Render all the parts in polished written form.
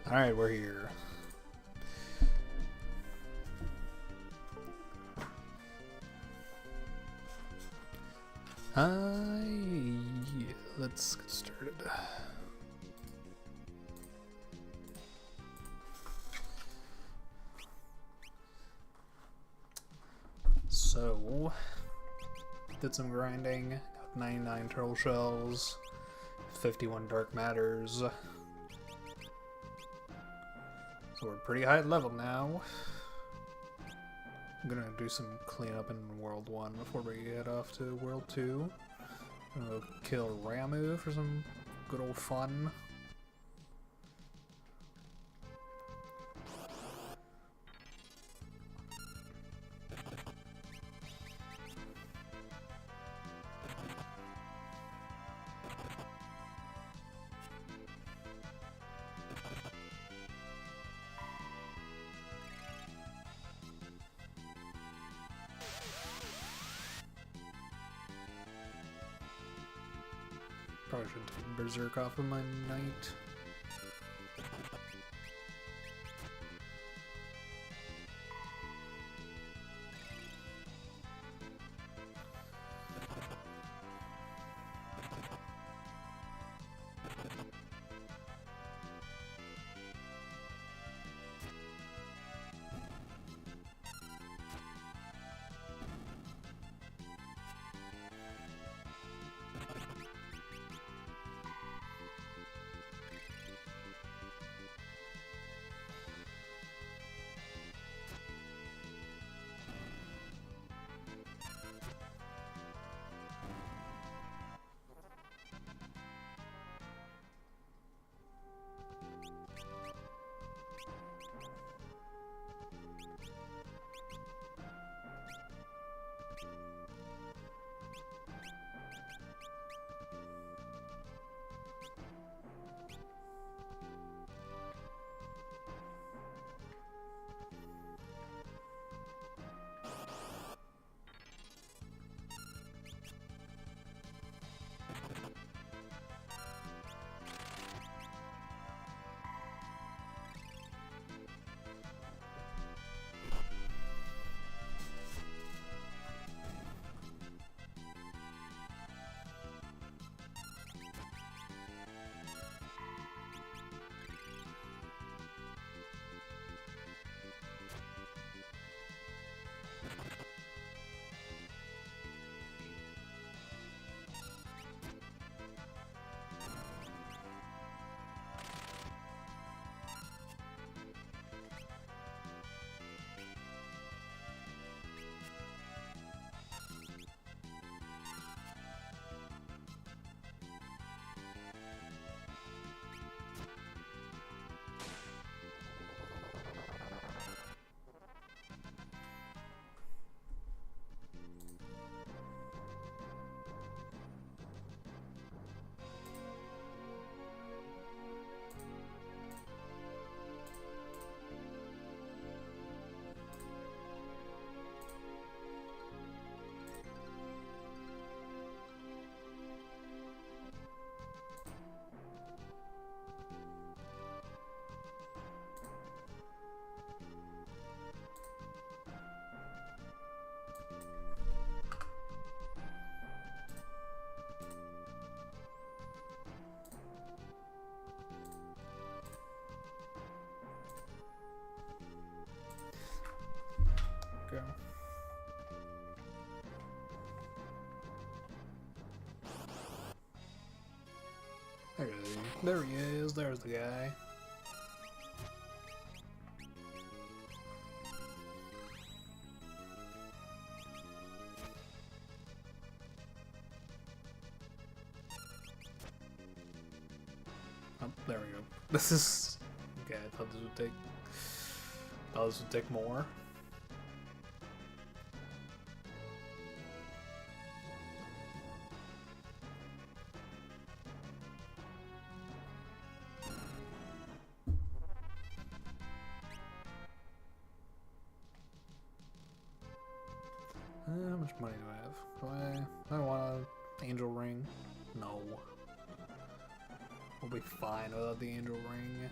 Alright, we're here. Yeah, let's get started. So, did some grinding, got 99 turtle shells, 51 dark matters. So we're pretty high level now. I'm gonna do some cleanup in World 1 before we head off to World 2. I'm gonna kill Ramu for some good old fun. Probably should take Berserk off of my knight. Go. There he is. There's the guy. Oh, there we go. This is okay. I thought this would take. Thought this would take more. How much money do I have? Do I want an angel ring? No. We'll be fine without the angel ring.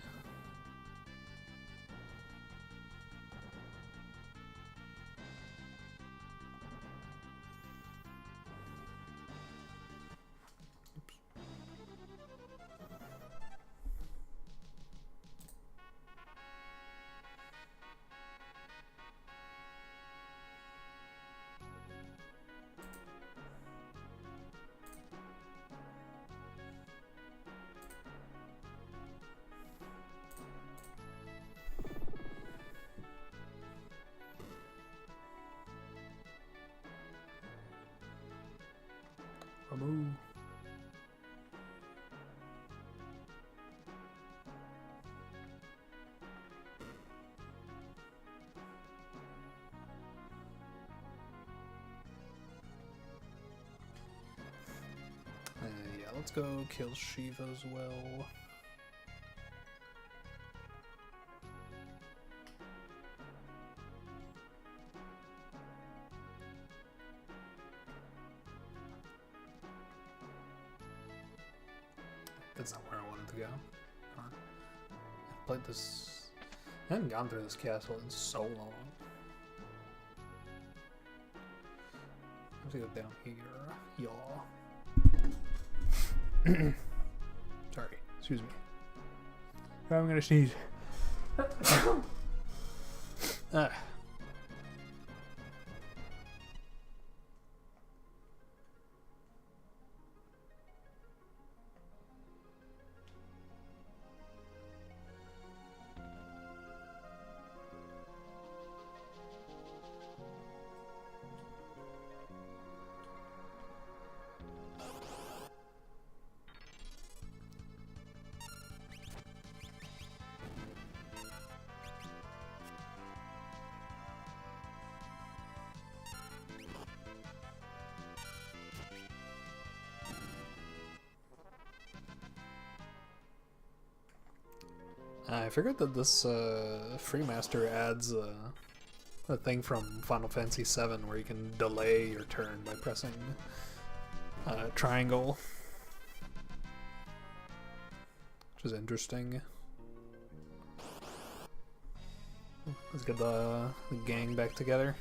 Ramu. Yeah, let's go kill Shiva as well. That's not where I wanted to go. I played this. I haven't gone through this castle in so long. I have to go down here, y'all. Sorry, excuse me. I'm gonna sneeze. Ah. I figured that this freemaster adds a thing from Final Fantasy VII where you can delay your turn by pressing triangle, which is interesting. Let's get the gang back together.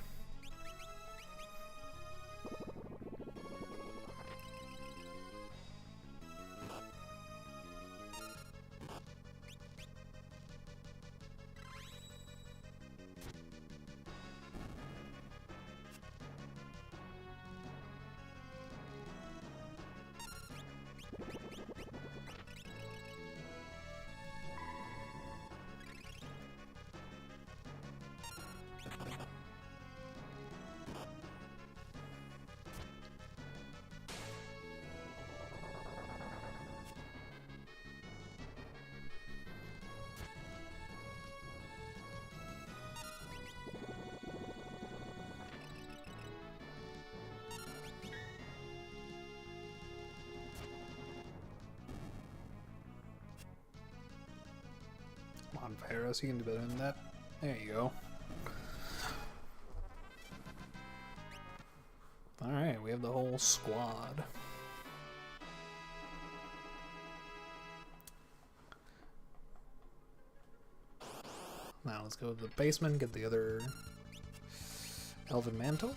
Come on, Paris, you can do better than that. There you go. Alright, we have the whole squad. Now let's go to the basement, get the other Elven Mantle.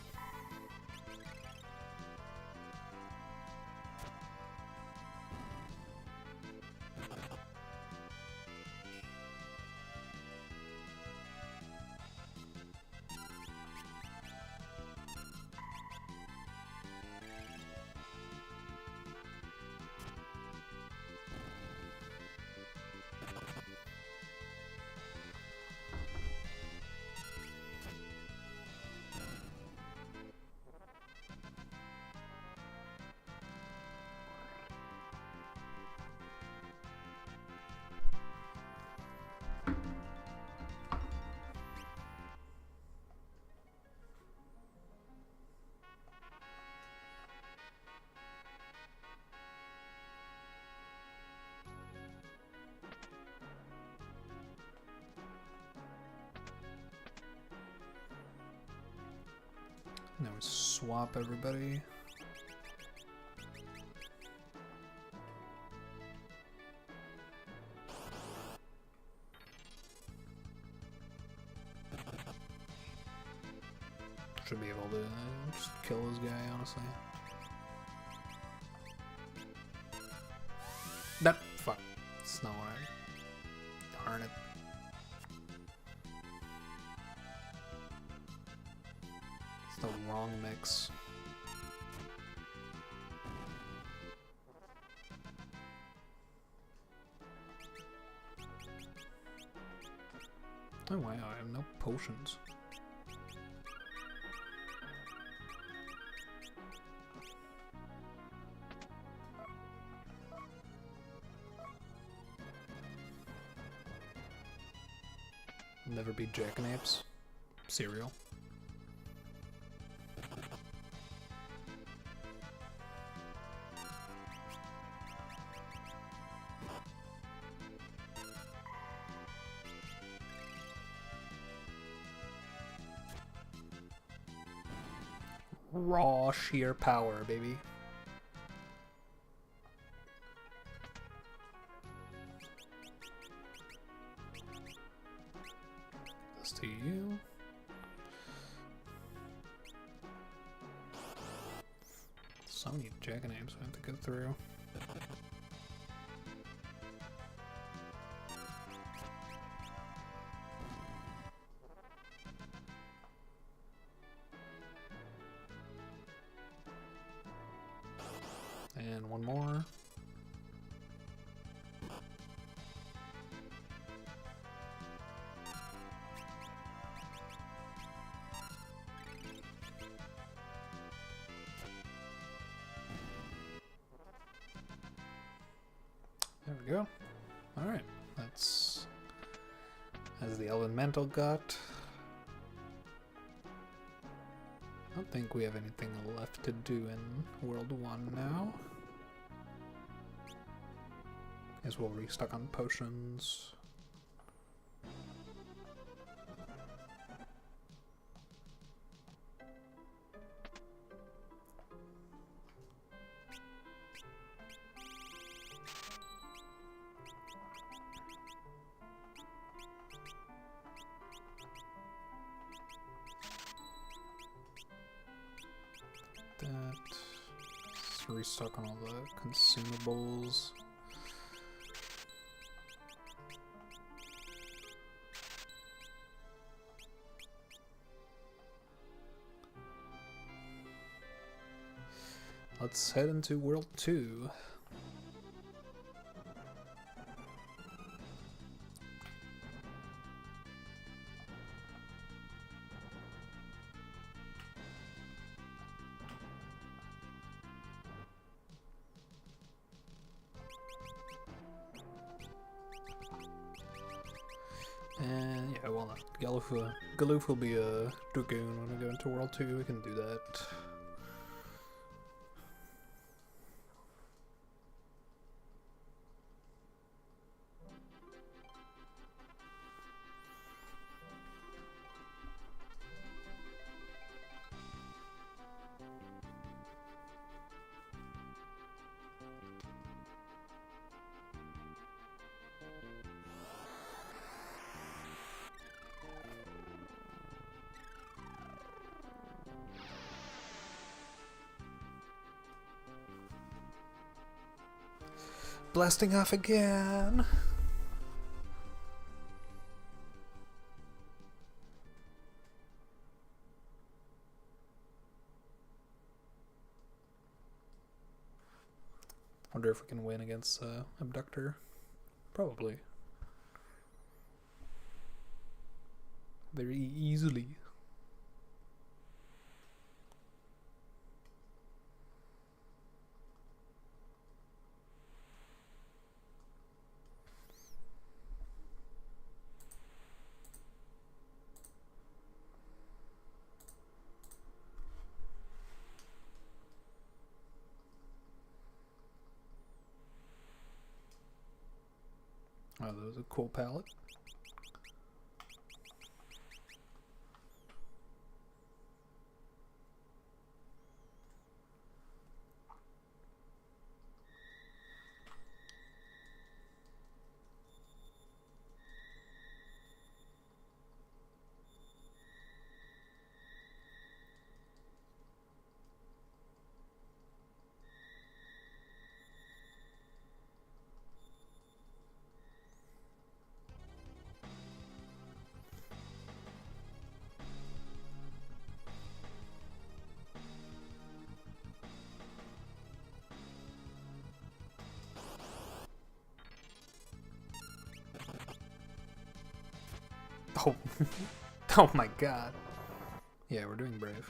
Now we swap everybody. Should be able to just kill this guy, honestly. That fuck. It's not what I. Darn it. It's the wrong mix. Oh wow, I have no potions. Never be jackanapes. Cereal. Raw sheer power, baby. This to you. So many jackanapes we have to go through. And one more. There we go. Alright, that's as the elemental got. I don't think we have anything left to do in World 1 now. Guess we'll restock on potions. Let's restock on all the consumables. Let's head into World 2. And yeah, well, Galoof will be a Dragoon when we go into World 2. We can do that. Blasting off again. Wonder if we can win against Abductor. Probably. Very easily. Oh, that was a cool palette. Oh, oh my god. Yeah, we're doing brave.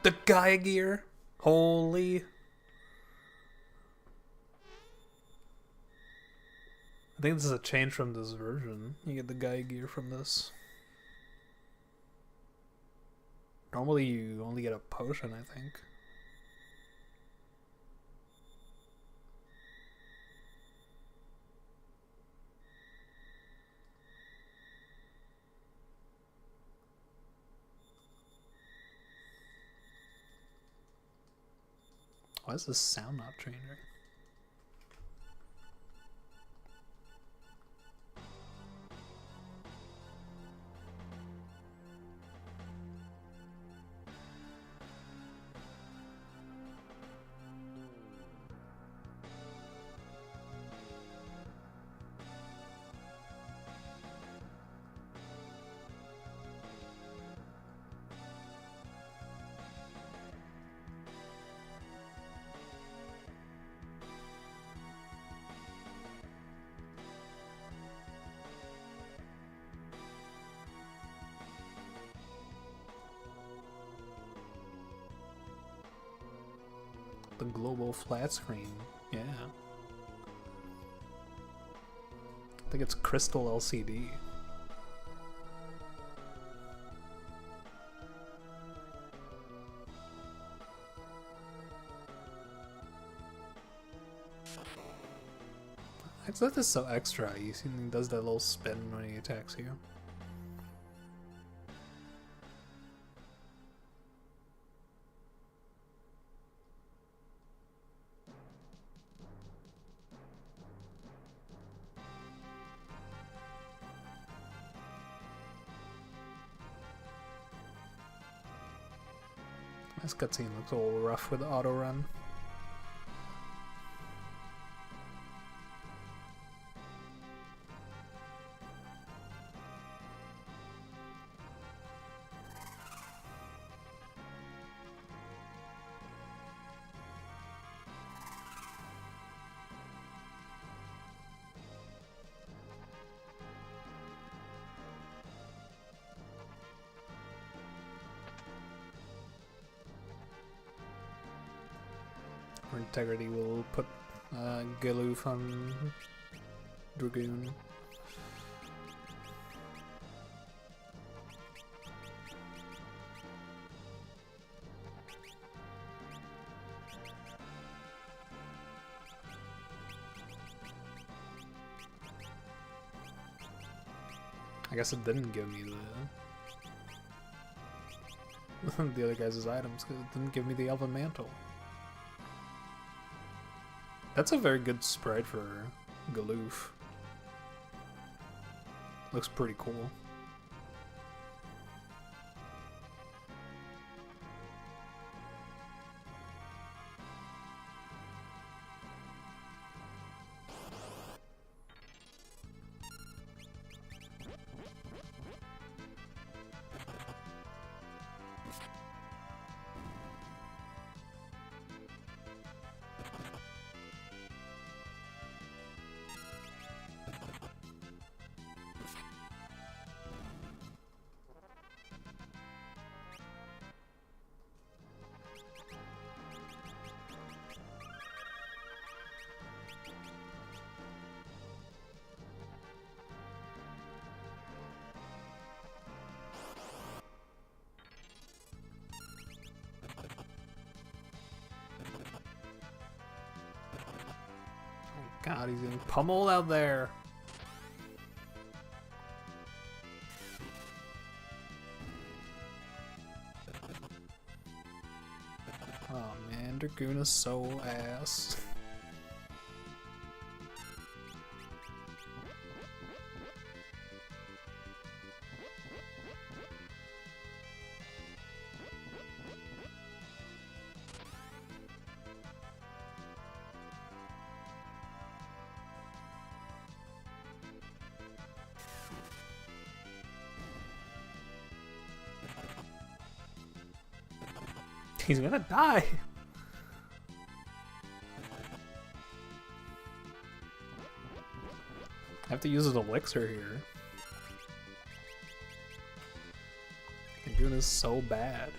The Gaia gear? Holy. I think this is a change from this version. You get the guy gear from this. Normally you only get a potion, I think. Why is this sound not changing? The global flat screen, yeah. I think it's crystal LCD. That is so extra. You see, he does that little spin when he attacks you. This cutscene looks a little rough with the auto run. Or Integrity will put Giloof on Dragoon. I guess it didn't give me the other guys' items because it didn't give me the Elven Mantle. That's a very good sprite for Giloof. Looks pretty cool. God, he's getting pummeled out there. Oh man, Dragoon is so ass. He's gonna die. I have to use his elixir here. Dragoon is so bad.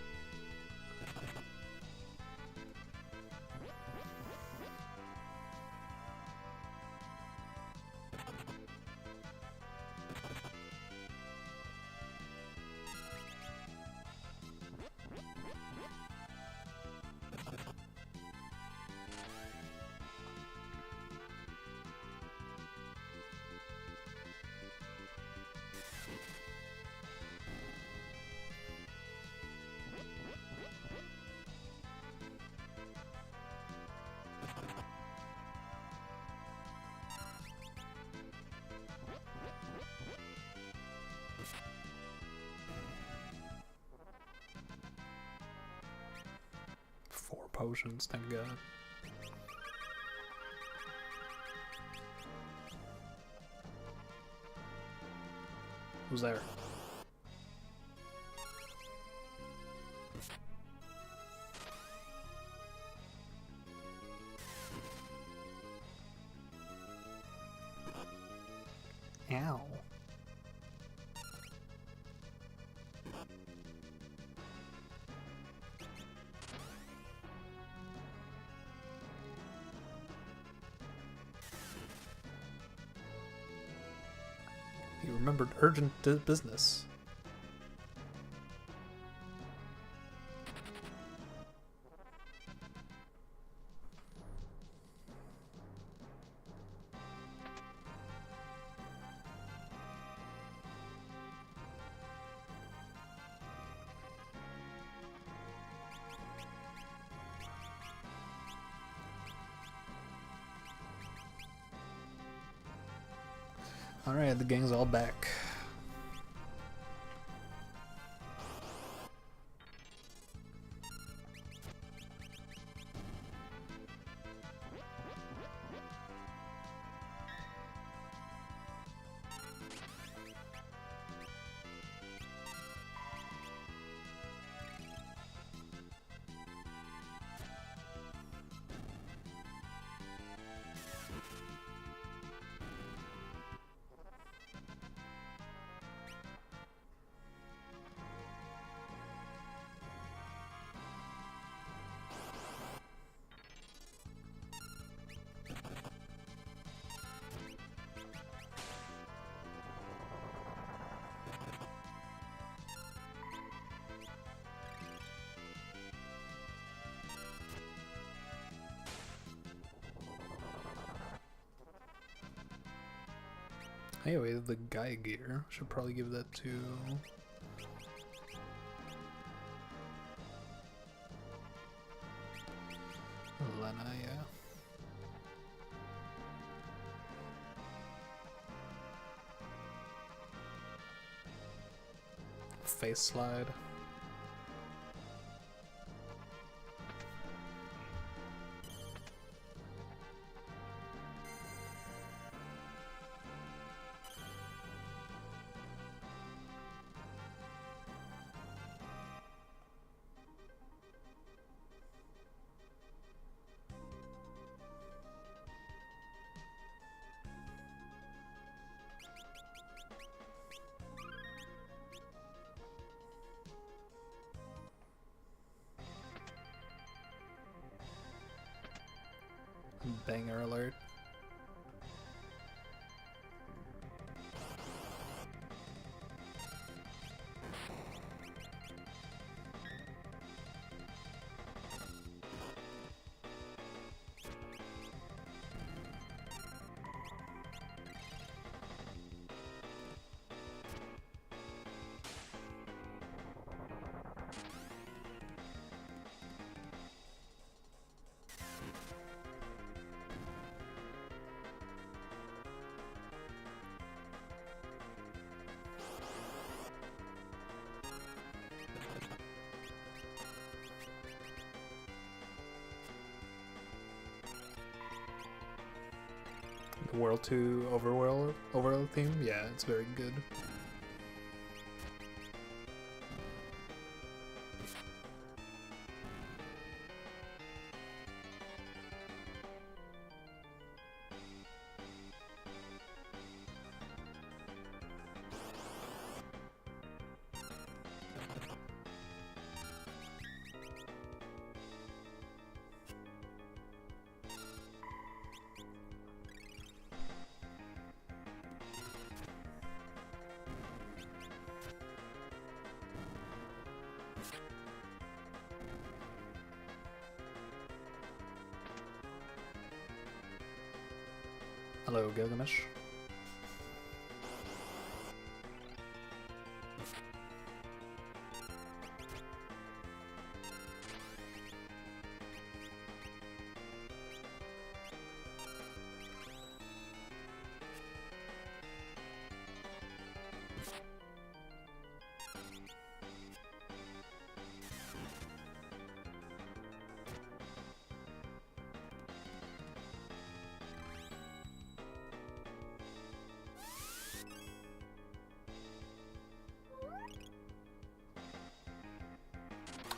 potions, thank God. Who's there? Ow. He remembered urgent business. Alright, the gang's all back. Anyway, the geyser. Should probably give that to Lena, yeah. Face slide. Banger alert. World 2 overworld theme? Yeah, it's very good. Hello, Gilgamesh.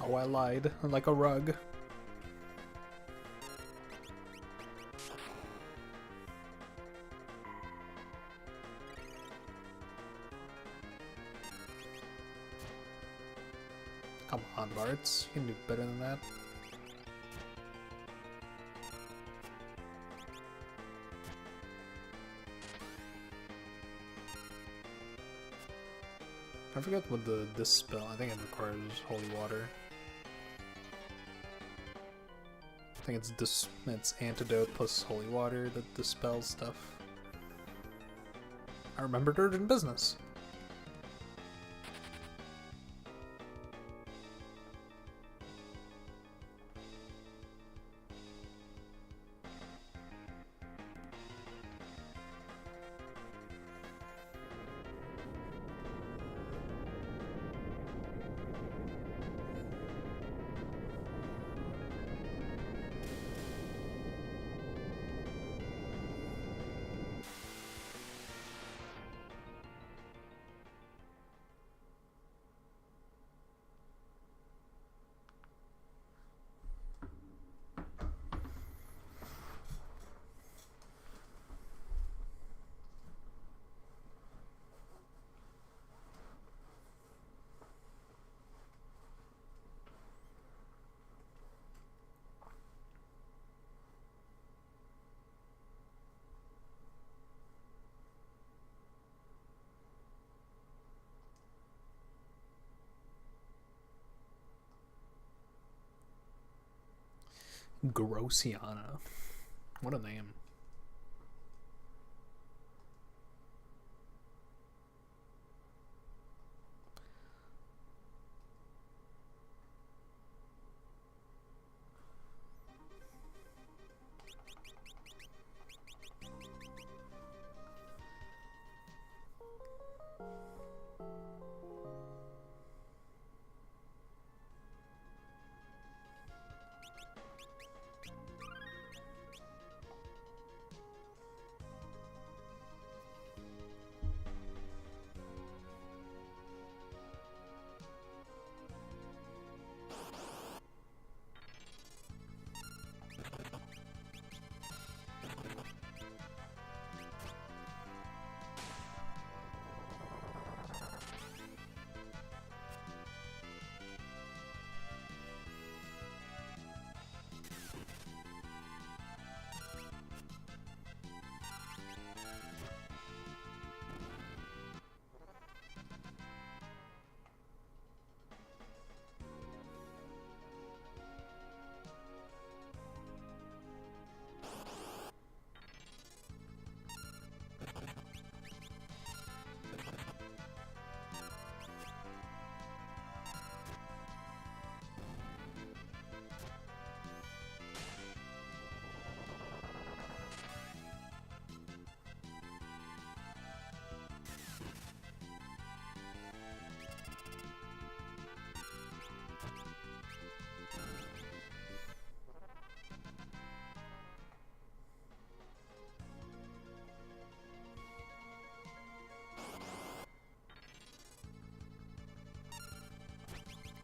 Oh, I lied. Like a rug. Come on, Bartz. You can do better than that. I forget what this spell. I think it requires holy water. I think it's antidote plus holy water that dispels stuff. I remembered urgent business. Grossiana. What a name.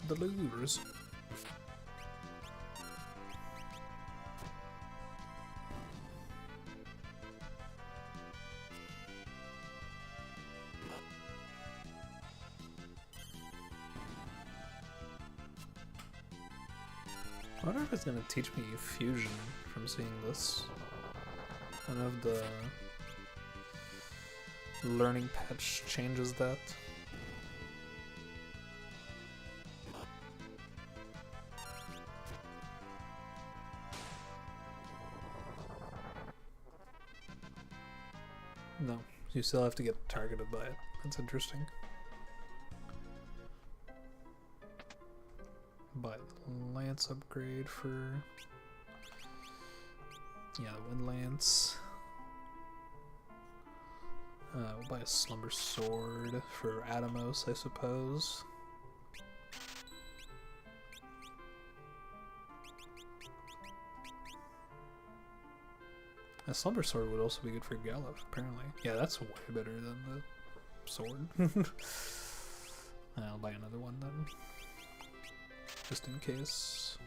The lures. I wonder if it's gonna teach me fusion from seeing this. I don't know if the learning patch changes that. No, you still have to get targeted by it. That's interesting. Buy the lance upgrade for... yeah, the wind lance. We'll buy a slumber sword for Atomos, I suppose. A slumber sword would also be good for Gallup, apparently. Yeah, that's way better than the sword. I'll buy another one then. just in case.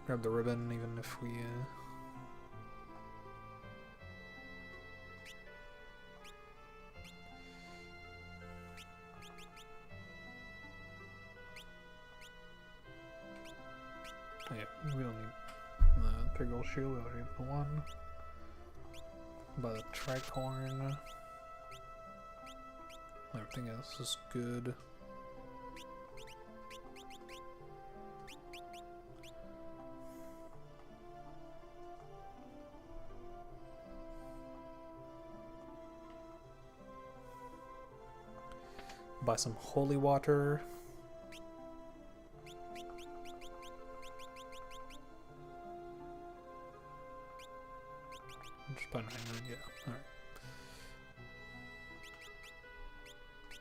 Grab the ribbon, even if we oh yeah, we don't need the Piggle Shield, we already have the one. Buy the tricorn. Everything else is good. Buy some holy water. Just buy 9, yeah, alright.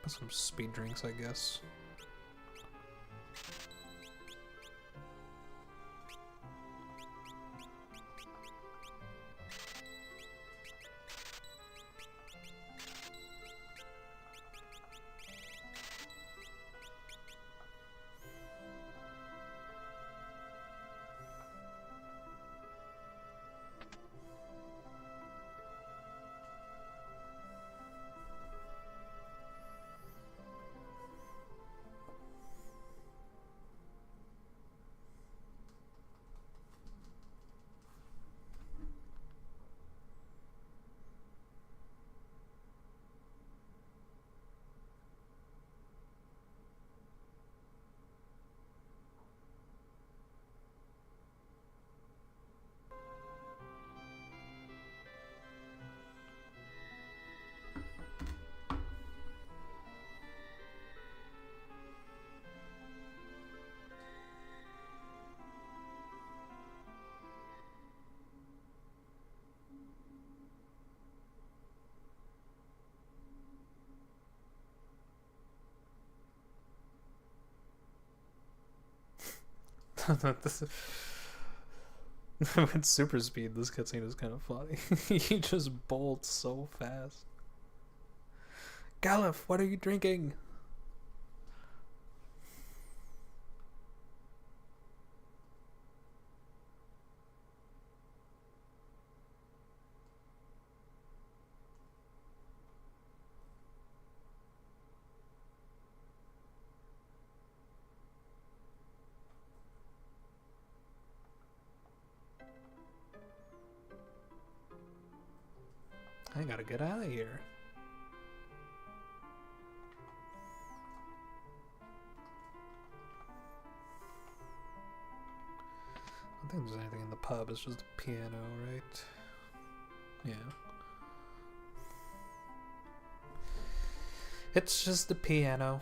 Buy some speed drinks, I guess. With super speed, this cutscene is kind of funny. He just bolts so fast. Galif, what are you drinking? I gotta get out of here. I don't think there's anything in the pub, it's just a piano, right? Yeah. It's just the piano.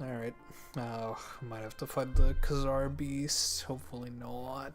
Alright. Oh, might have to fight the Khazar beast. Hopefully not.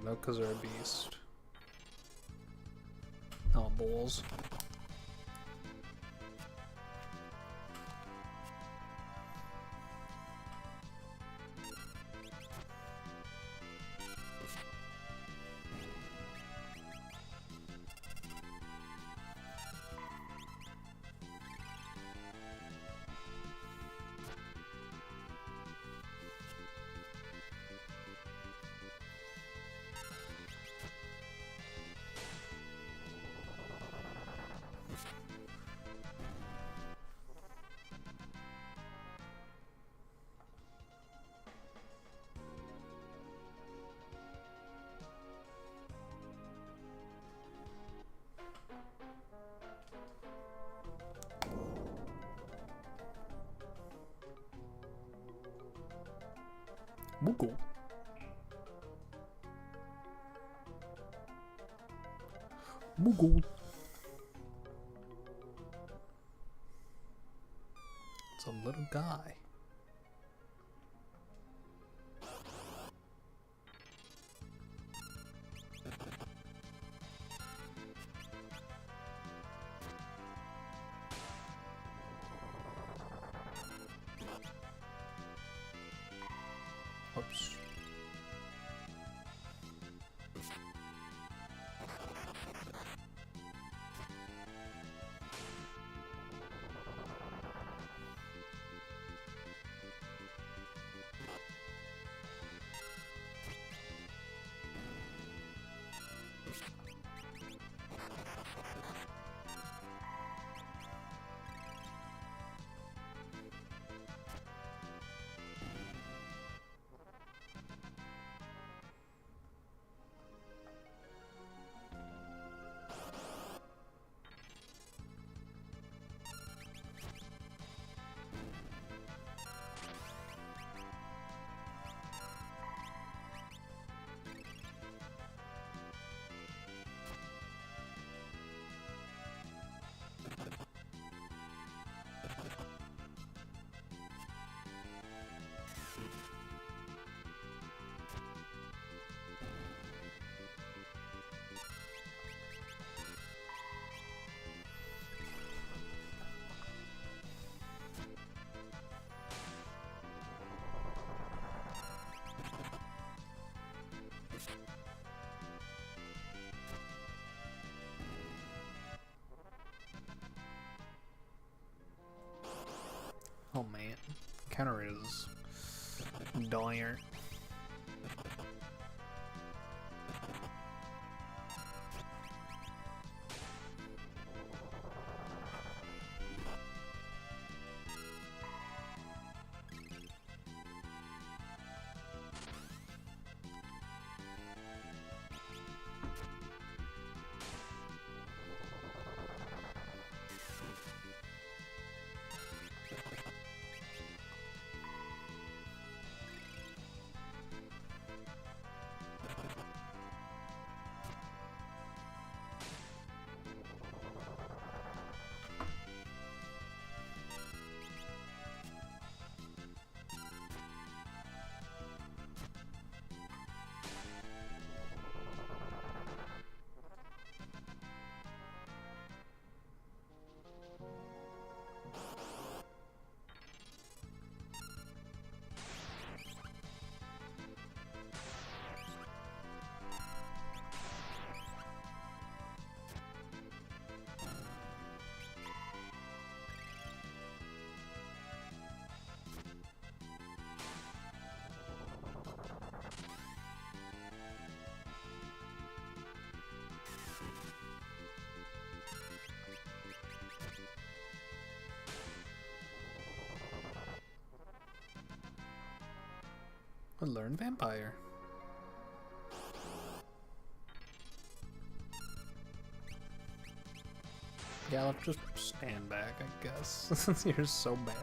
no, because they're a beast. Oh, balls. Moogle. Moogle. It's a little guy. Oops. Oh man, counter is dire. A learned vampire. Yeah, I'll just stand back, I guess. You're so bad.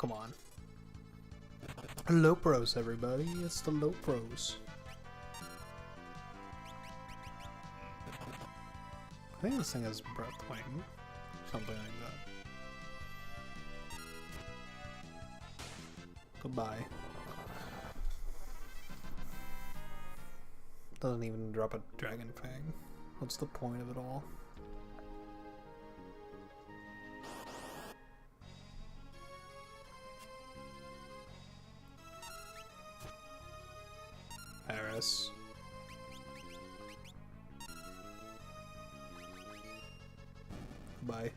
come on. Low pros, everybody. It's the low pros. I think this thing is Breathwing. Something like that. Goodbye. Doesn't even drop a Dragon Fang. What's the point of it all? Paris. Goodbye.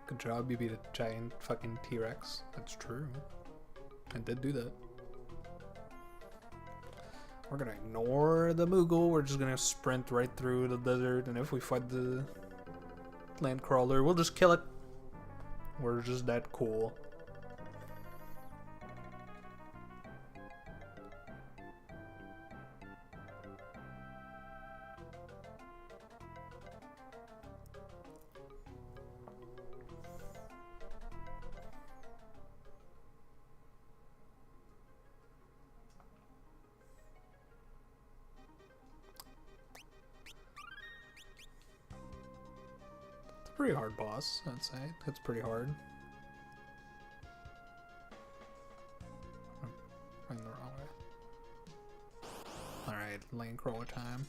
Good job, you beat a giant fucking T-Rex. That's true. I did do that. We're gonna ignore the Moogle, we're just gonna sprint right through the desert, and if we fight the land crawler, we'll just kill it. We're just that cool. Pretty hard boss, I'd say. It's pretty hard. I'm going the wrong way. Alright, lane crawler time.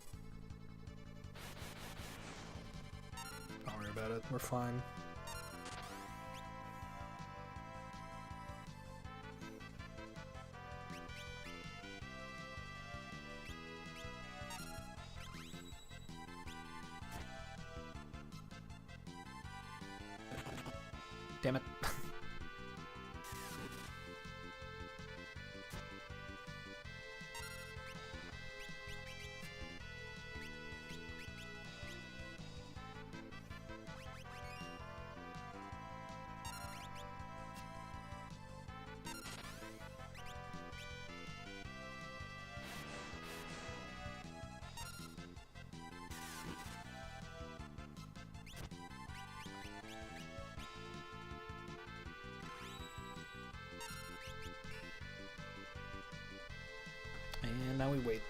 Don't worry about it, we're fine. Damn it. And now we wait.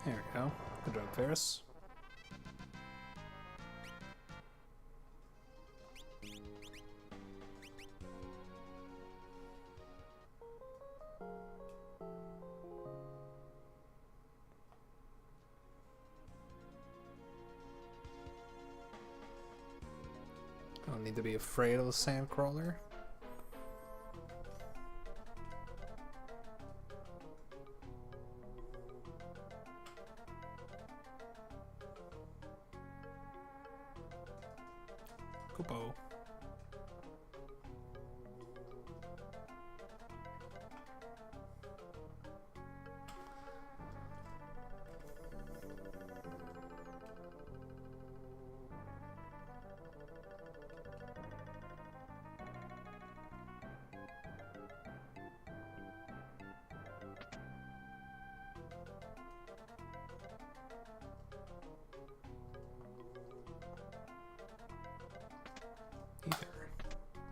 There we go. Good job, Ferris. I don't need to be afraid of the sandcrawler. Kupo.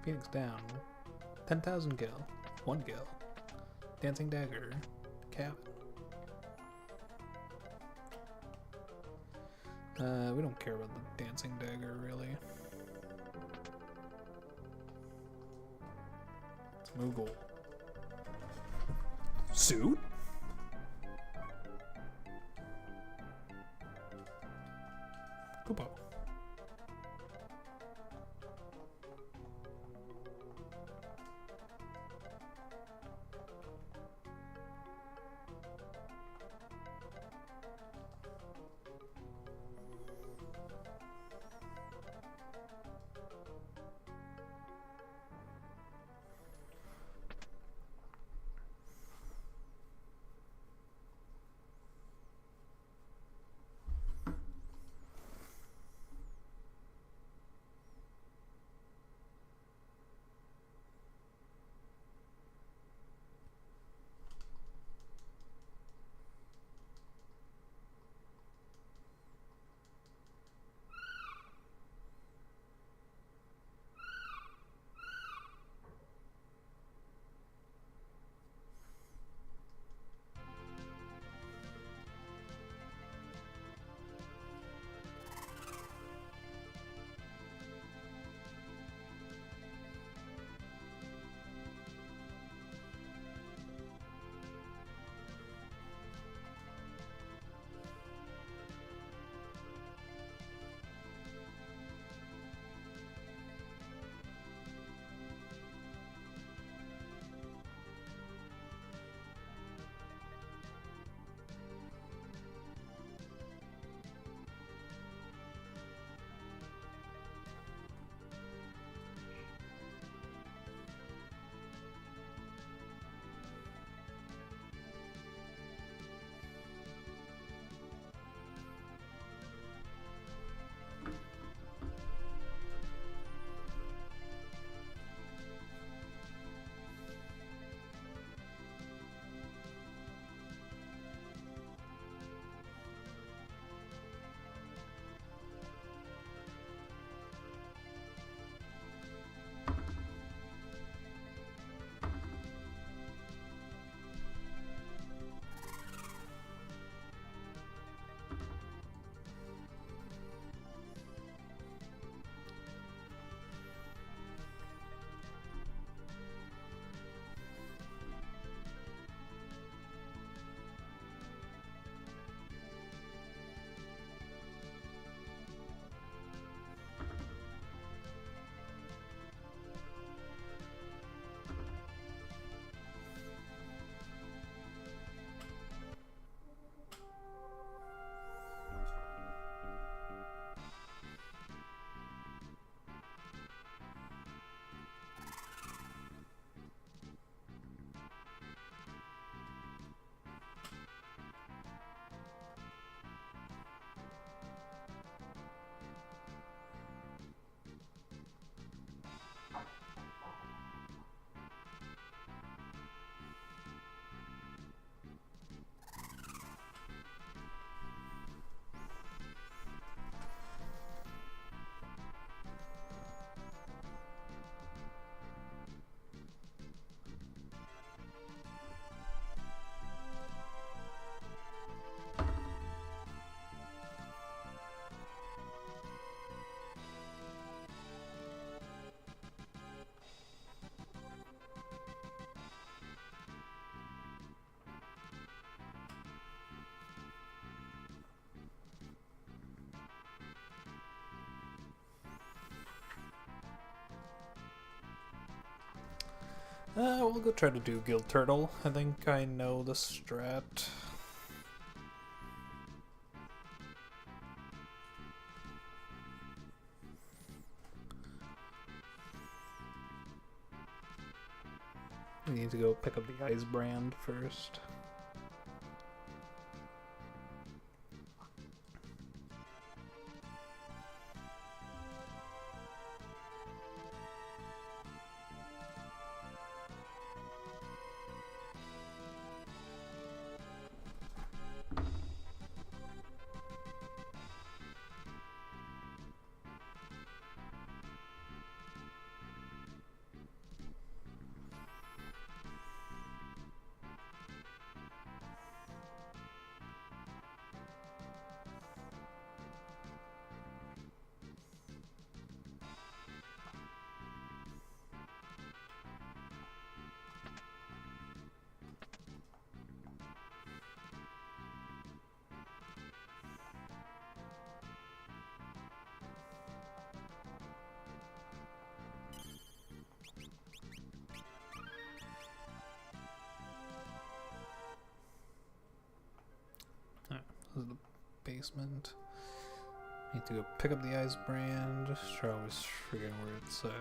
Phoenix down. 10,000 gil. 1 gil. Dancing dagger. Cabin. We don't care about the dancing dagger, really. It's Moogle. Suit? Kupo. We'll go try to do Guild Turtle. I think I know the strat. We need to go pick up the Ice Brand first. This is the basement. Need to go pick up the ice brand. I always forget where it's at.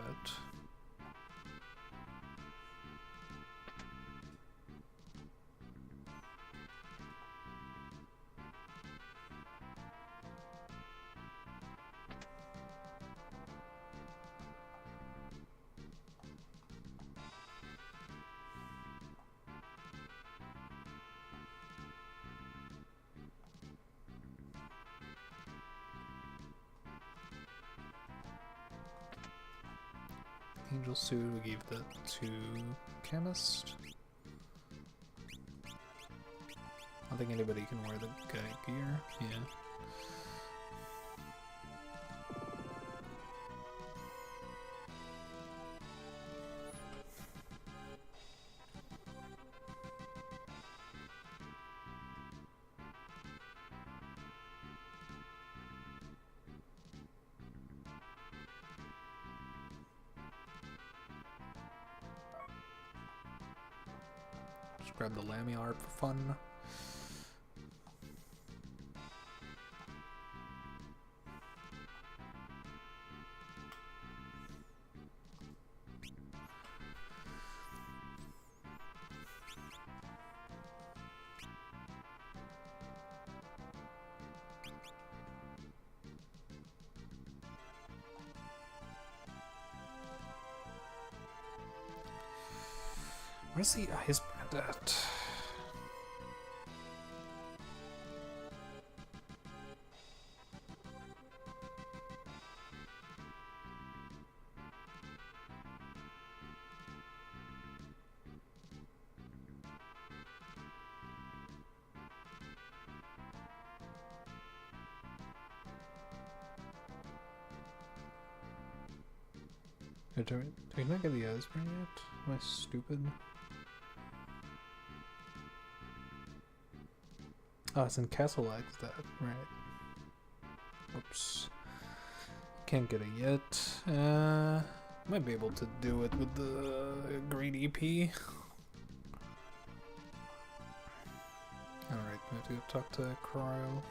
Angel suit, we gave that to chemist. I don't think anybody can wear the guy gear. Yeah. Just grab the lamiar for fun. Where's the ice brand at? Do we not get the ice brand yet? Am I stupid? Oh, it's in Castle X, that, right. Oops. Can't get it yet. Might be able to do it with the green EP. Alright, we have to go talk to Cryo.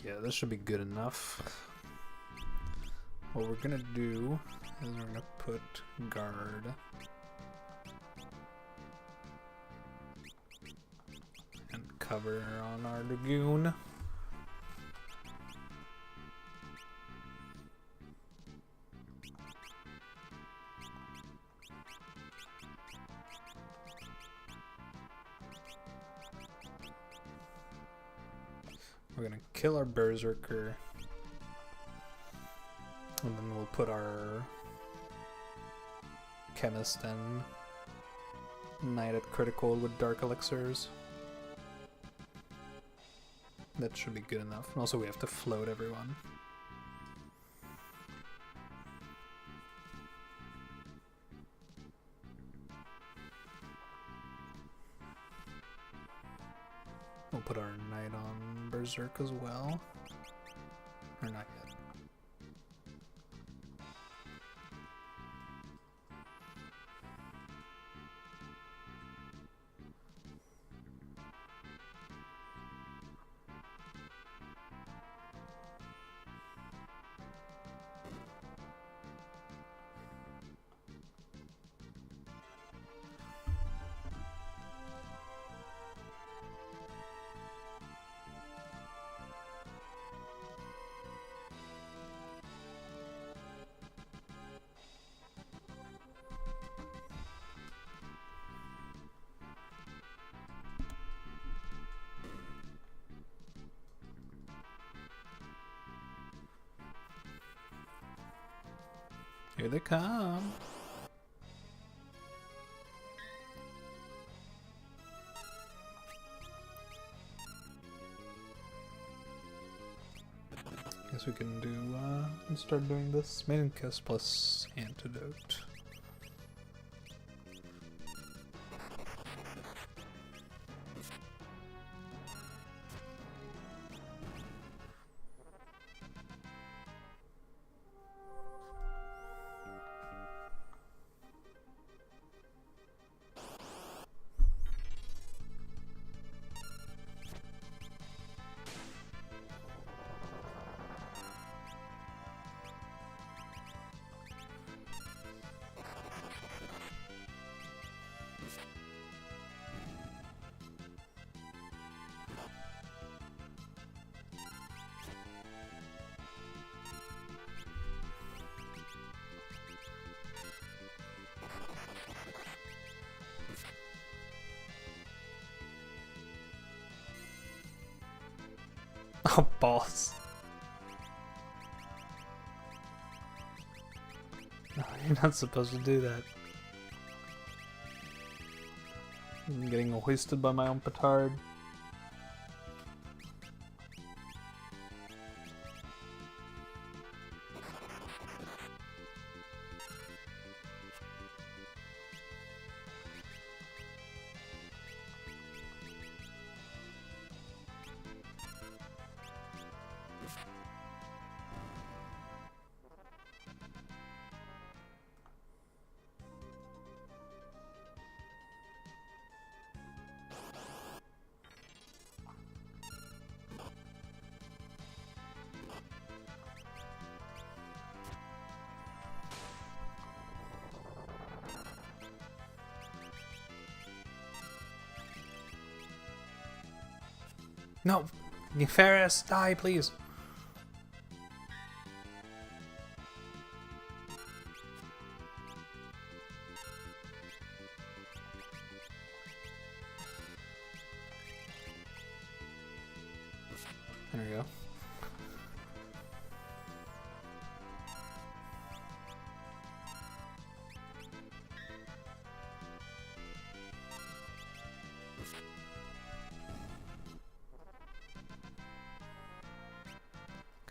Yeah, this should be good enough. What we're gonna do is we're gonna put guard and cover on our lagoon. We're gonna kill our berserker. And then we'll put our chemist and knight at critical with dark elixirs. That should be good enough. And also we have to float everyone. We'll put our knight on berserk as well. Or not yet. Here they come. Guess we can do start doing this maiden kiss plus antidote. Oh, balls. No, you're not supposed to do that. I'm getting hoisted by my own petard. No! Ferris, die, please! There we go.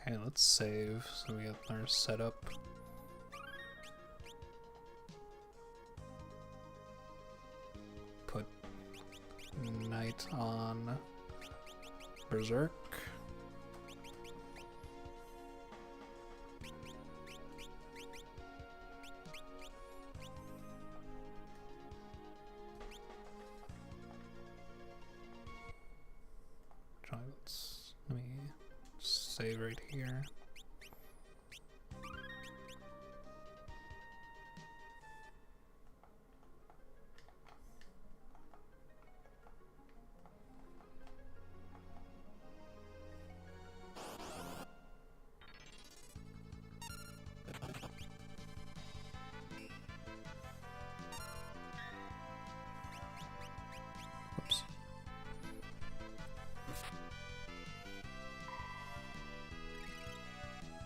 Okay, let's save so we get our setup. Put Knight on Berserk. Let me save right here.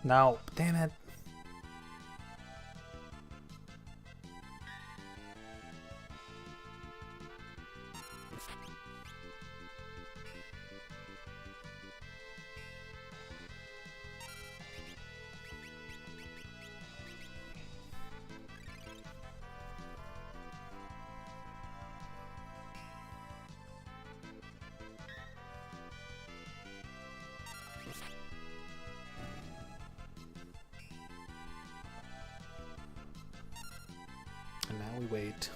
No, damn it. And now we wait.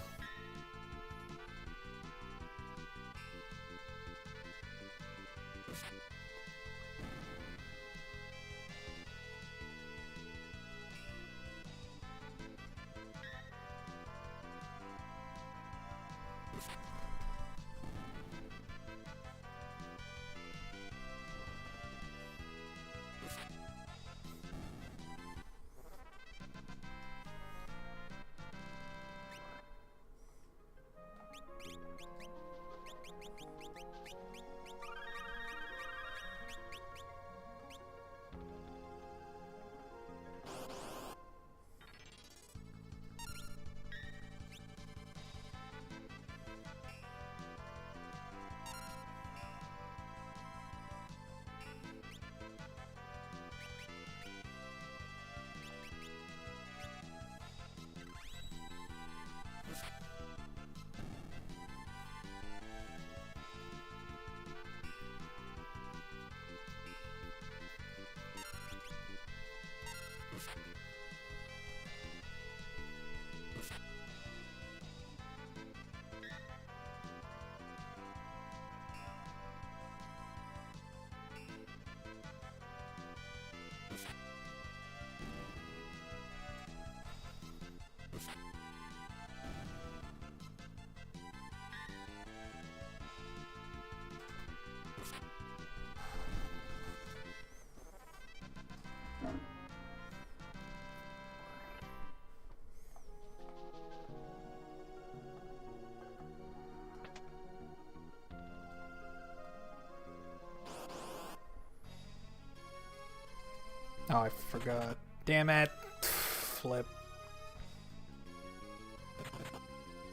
Oh, I forgot. Damn it. Flip.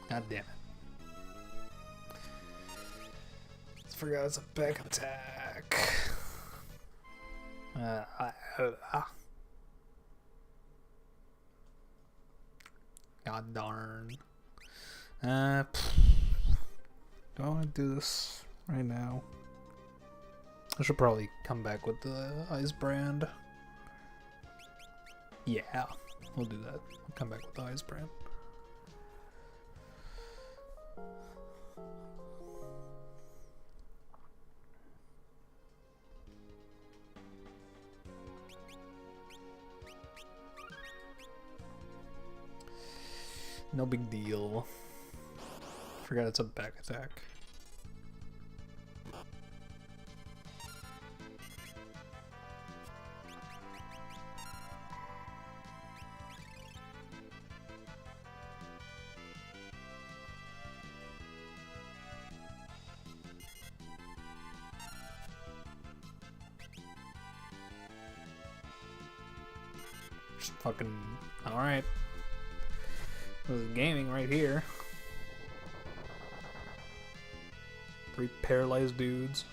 God damn it. I forgot it's a back attack. God darn. Do I want to do this right now? I should probably come back with the ice brand. Yeah, we'll do that. I'll come back with the ice brand. No big deal. Forgot it's a back attack. Just fucking alright. This is gaming right here. 3 paralyzed dudes.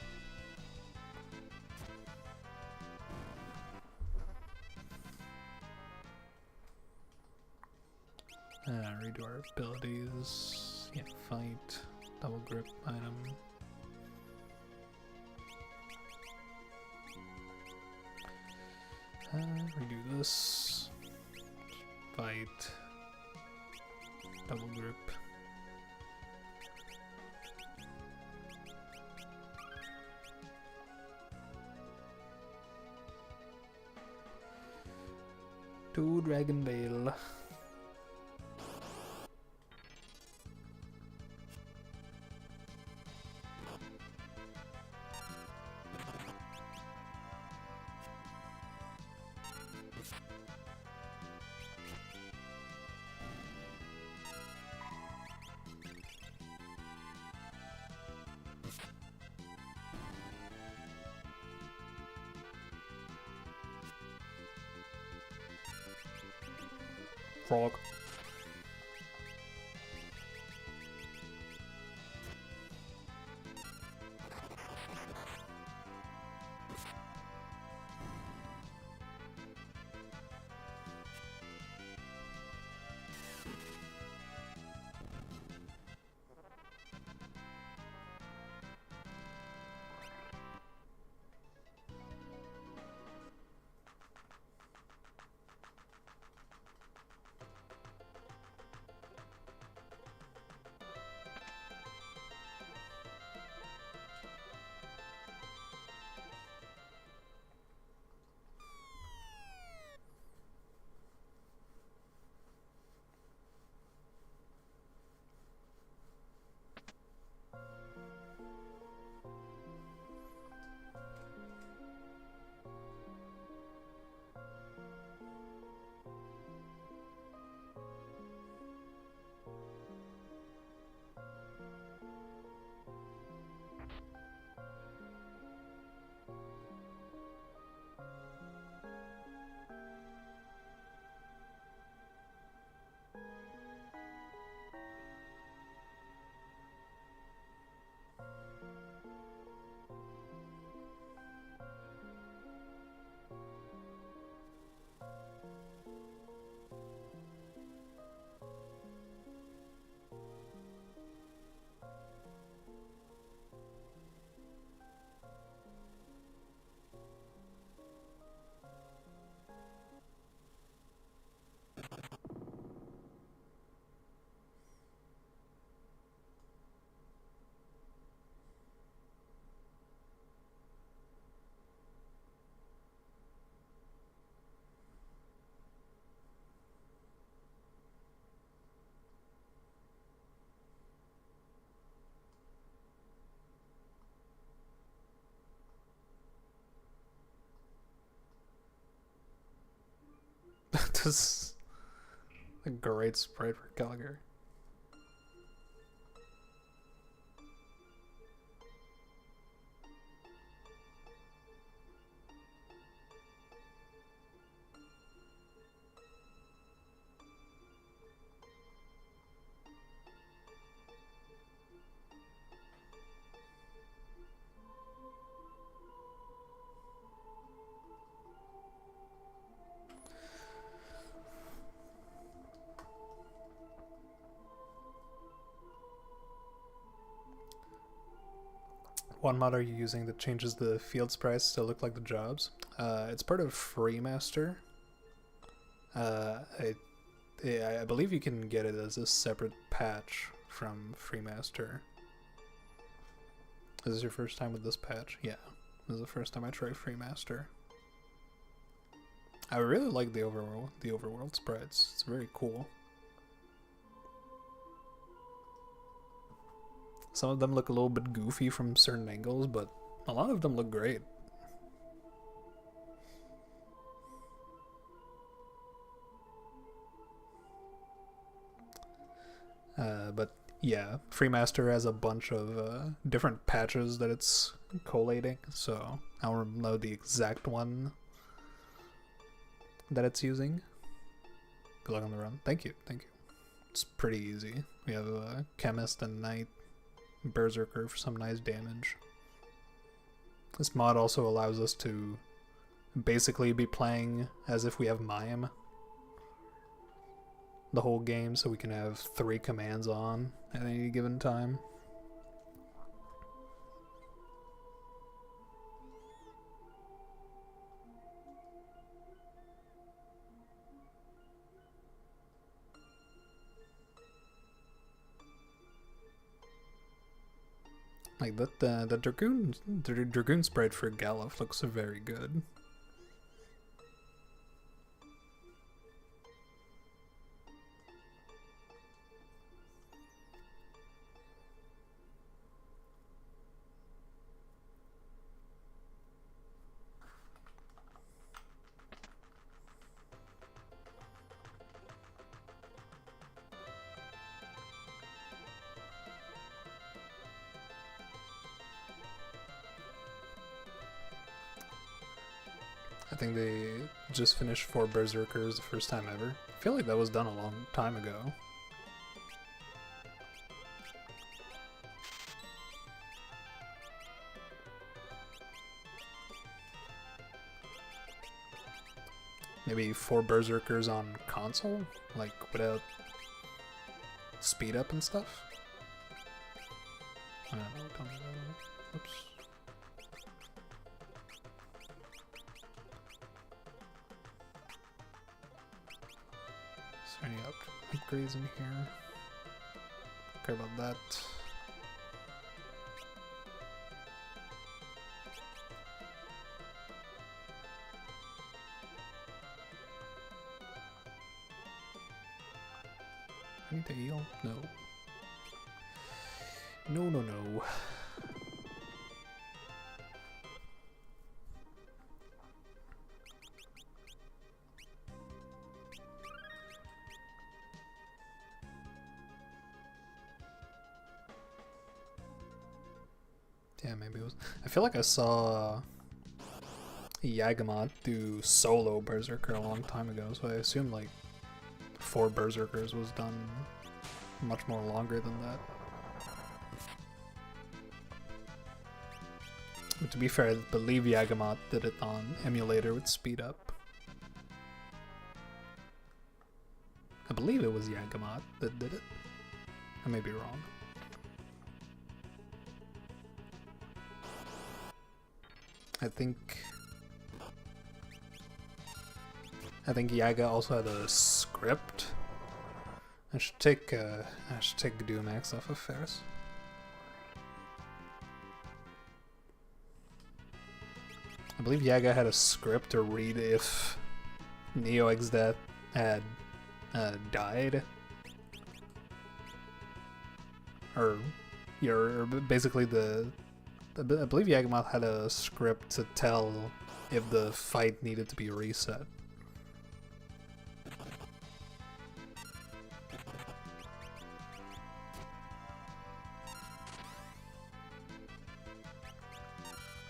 Redo our abilities. Yeah, fight. Double grip item. Redo this. Fight. Double grip. To Dragon Veil. Frog. This is a great sprite for Calgary. What mod are you using that changes the field sprites to look like the jobs? It's part of Freemaster. I believe you can get it as a separate patch from Freemaster. Is this your first time with this patch? Yeah, this is the first time I tried Freemaster. I really like the overworld sprites. It's very cool. Some of them look a little bit goofy from certain angles, but a lot of them look great. But yeah, Freemaster has a bunch of different patches that it's collating, so I don't know the exact one that it's using. Good luck on the run. Thank you, thank you. It's pretty easy. We have a Chemist and Knight, Berserker for some nice damage. This mod also allows us to basically be playing as if we have Mime the whole game, so we can have 3 commands on at any given time. Like the Dragoon sprite for Galuf looks very good. I think they just finished 4 Berserkers the first time ever. I feel like that was done a long time ago. Maybe 4 Berserkers on console? Like, without speed up and stuff? I don't know. Oops. Is there any upgrades in here? Care about that. I need to heal? No. No. Yeah, maybe it was. I feel like I saw Yagamot do solo Berserker a long time ago, so I assume like 4 Berserkers was done much more longer than that. But to be fair, I believe Yagamot did it on emulator with speed up. I believe it was Yagamot that did it. I may be wrong. I think Yaga also had a script. I should take Dumax off of Ferris. I believe Yaga had a script to read if NeoXDeath had died, or basically I believe Yagamoth had a script to tell if the fight needed to be reset.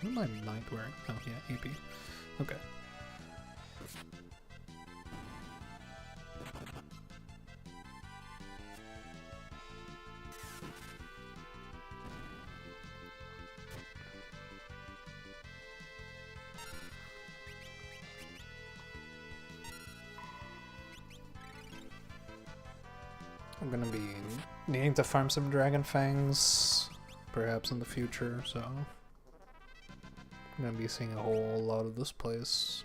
What am I night wearing? Oh yeah, AP. Okay. I'm gonna be needing to farm some Dragon Fangs, perhaps in the future, so I'm gonna be seeing a whole lot of this place.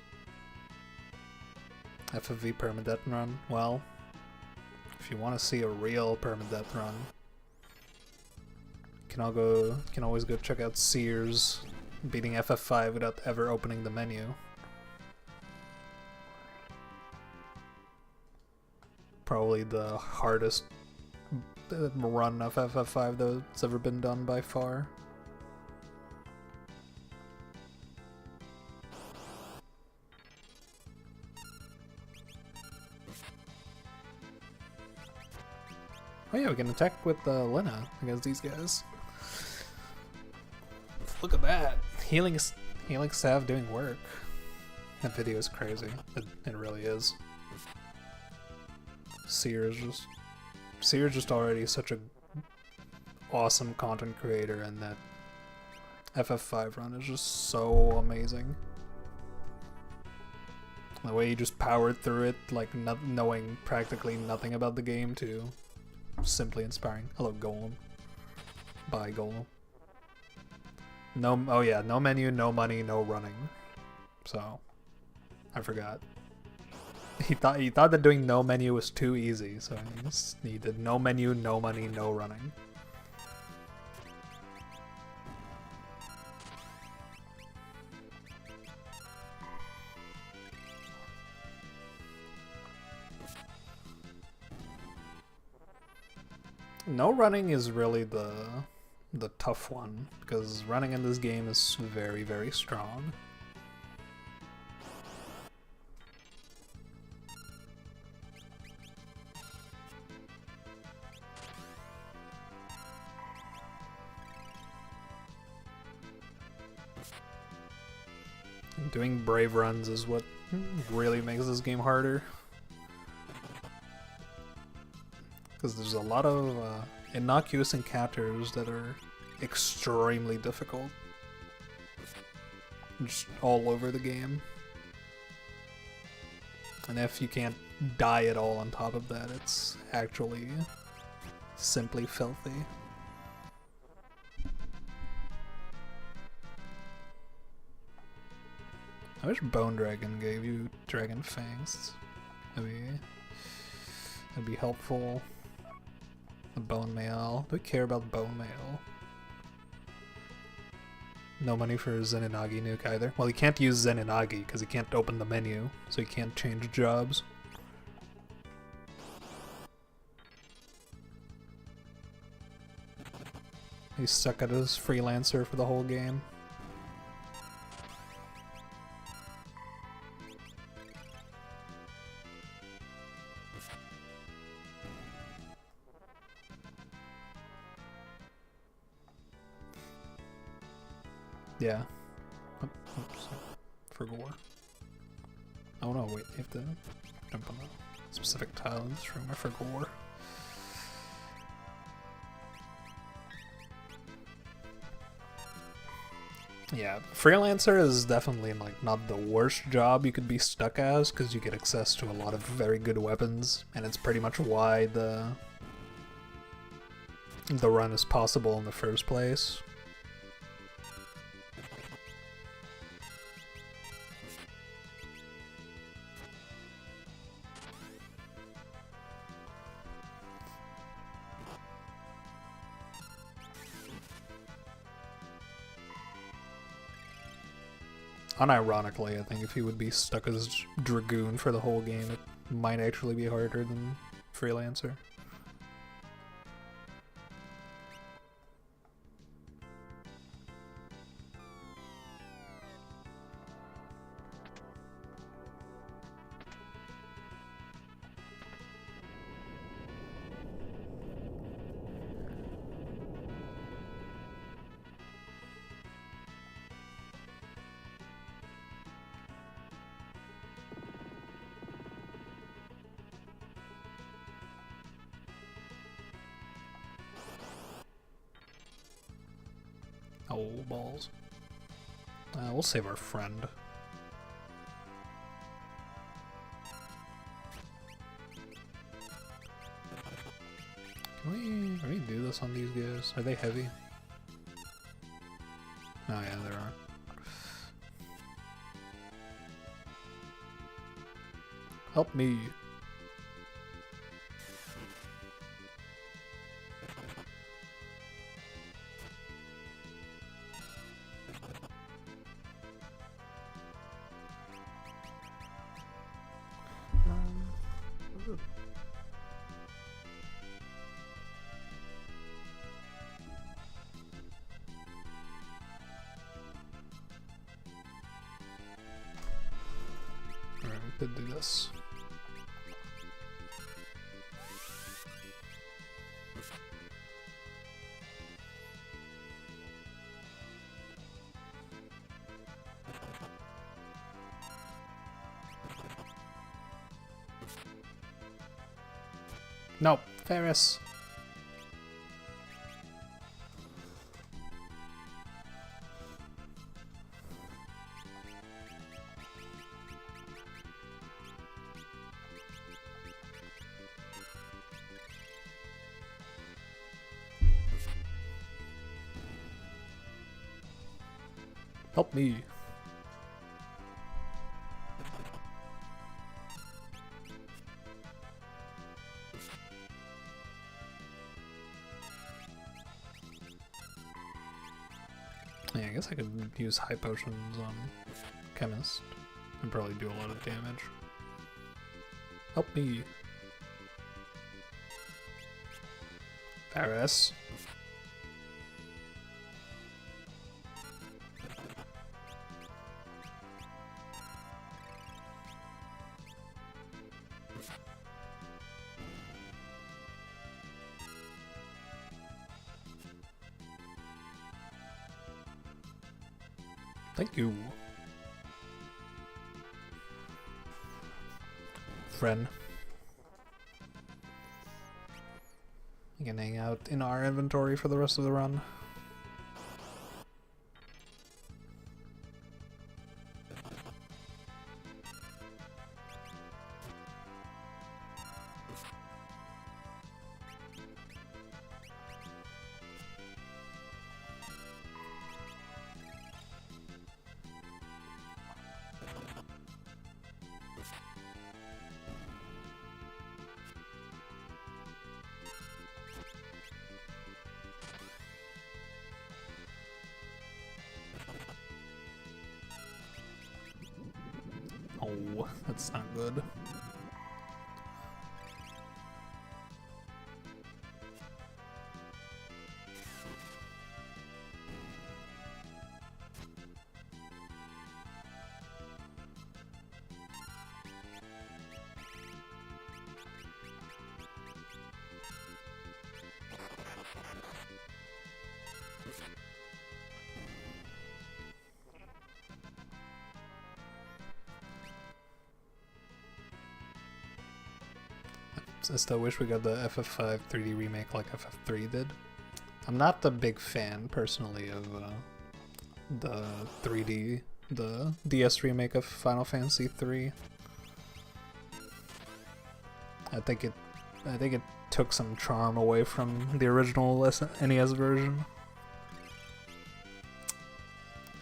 FFV permadeath run. Well, if you want to see a real permadeath run, you can always go check out Sears beating FF5 without ever opening the menu. Probably the hardest run of FF5 that's ever been done by far. Oh yeah, we can attack with Lena against these guys. Look at that! Healing staff doing work. That video is crazy. It really is. Sears just already such a awesome content creator, and that FF5 run is just so amazing. The way he just powered through it, like knowing practically nothing about the game, to simply inspiring. Hello, Golem. Bye, Golem. No, oh yeah, no menu, no money, no running. So, I forgot. He thought that doing no menu was too easy, so he just needed no menu, no money, no running. No running is really the tough one, because running in this game is very, very strong. And doing brave runs is what really makes this game harder. Because there's a lot of innocuous encounters that are extremely difficult. Just all over the game. And if you can't die at all on top of that, it's actually simply filthy. I wish Bone Dragon gave you Dragon Fangs. That'd be helpful. The Bone Mail. Do we care about Bone Mail? No money for Zenonagi Nuke either. Well, he can't use Zenonagi because he can't open the menu, so he can't change jobs. He's stuck at his freelancer for the whole game. Yeah. Oops. For gore. Oh no, wait, you have to jump on a specific tile in this room. I forgot gore. Yeah, freelancer is definitely like not the worst job you could be stuck as, because you get access to a lot of very good weapons, and it's pretty much why the run is possible in the first place. Unironically, I think if he would be stuck as Dragoon for the whole game, it might actually be harder than Freelancer. Oh, balls. We'll save our friend. Can we do this on these guys? Are they heavy? Oh yeah, there are. Help me. Alright, we could do this. No, Ferris. Help me. Yeah, I guess I could use high potions on Chemist and probably do a lot of damage. Help me. Ferris. Thank you. friend. You can hang out in our inventory for the rest of the run. Oh, that's not good. I still wish we got the FF5 3D remake like FF3 did. I'm not a big fan, personally, of the 3D, the DS remake of Final Fantasy 3. I think it took some charm away from the original NES version.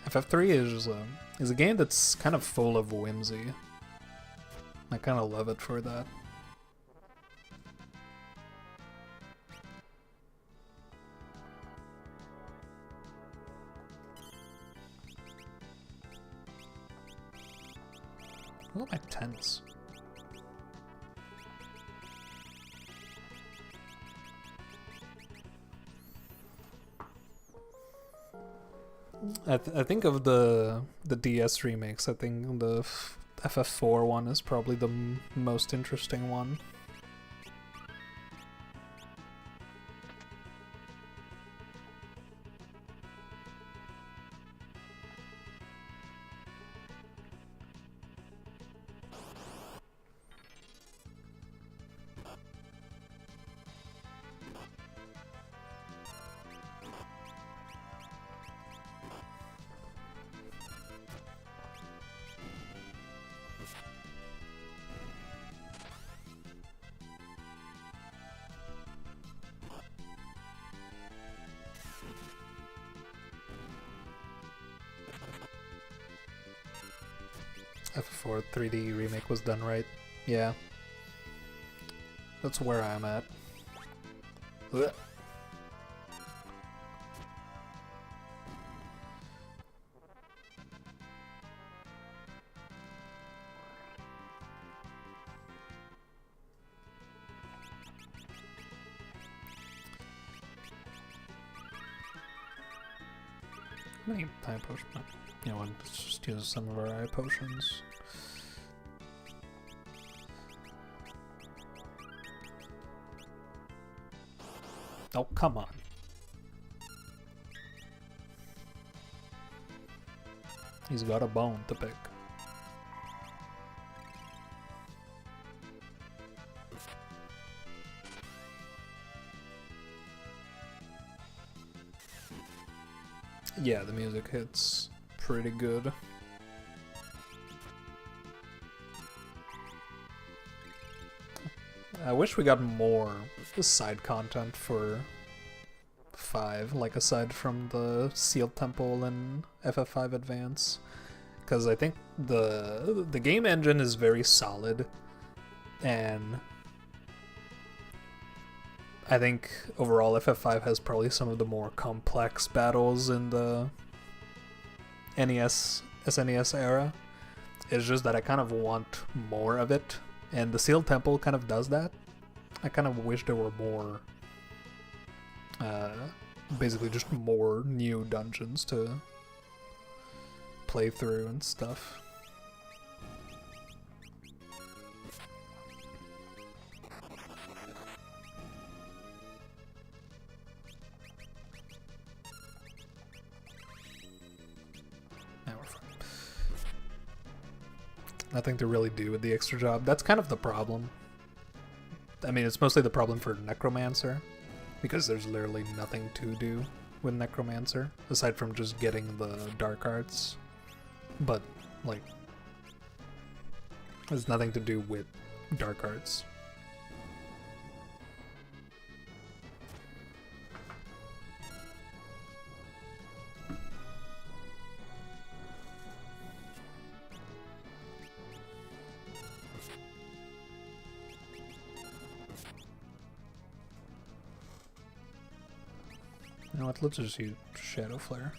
FF3 is a game that's kind of full of whimsy. I kind of love it for that. Look at my tents. I think of the DS remakes, I think the FF4 one is probably the most interesting one. FF4 3D remake was done right. Yeah. That's where I'm at. Ugh. How many eye potions? You know what, let's just use some of our eye potions. Oh, come on. He's got a bone to pick. Yeah, the music hits pretty good. I wish we got more side content for 5, like aside from the Sealed Temple and FF5 Advance, because I think the game engine is very solid, and I think overall FF5 has probably some of the more complex battles in the SNES era. It's just that I kind of want more of it, and the Sealed Temple kind of does that. I kind of wish there were more, basically just more new dungeons to play through and stuff. Nothing to really do with the extra job. That's kind of the problem. I mean, it's mostly the problem for Necromancer, because there's literally nothing to do with Necromancer, aside from just getting the dark arts. But, like, there's nothing to do with dark arts. You know what, let's just use Shadow Flare.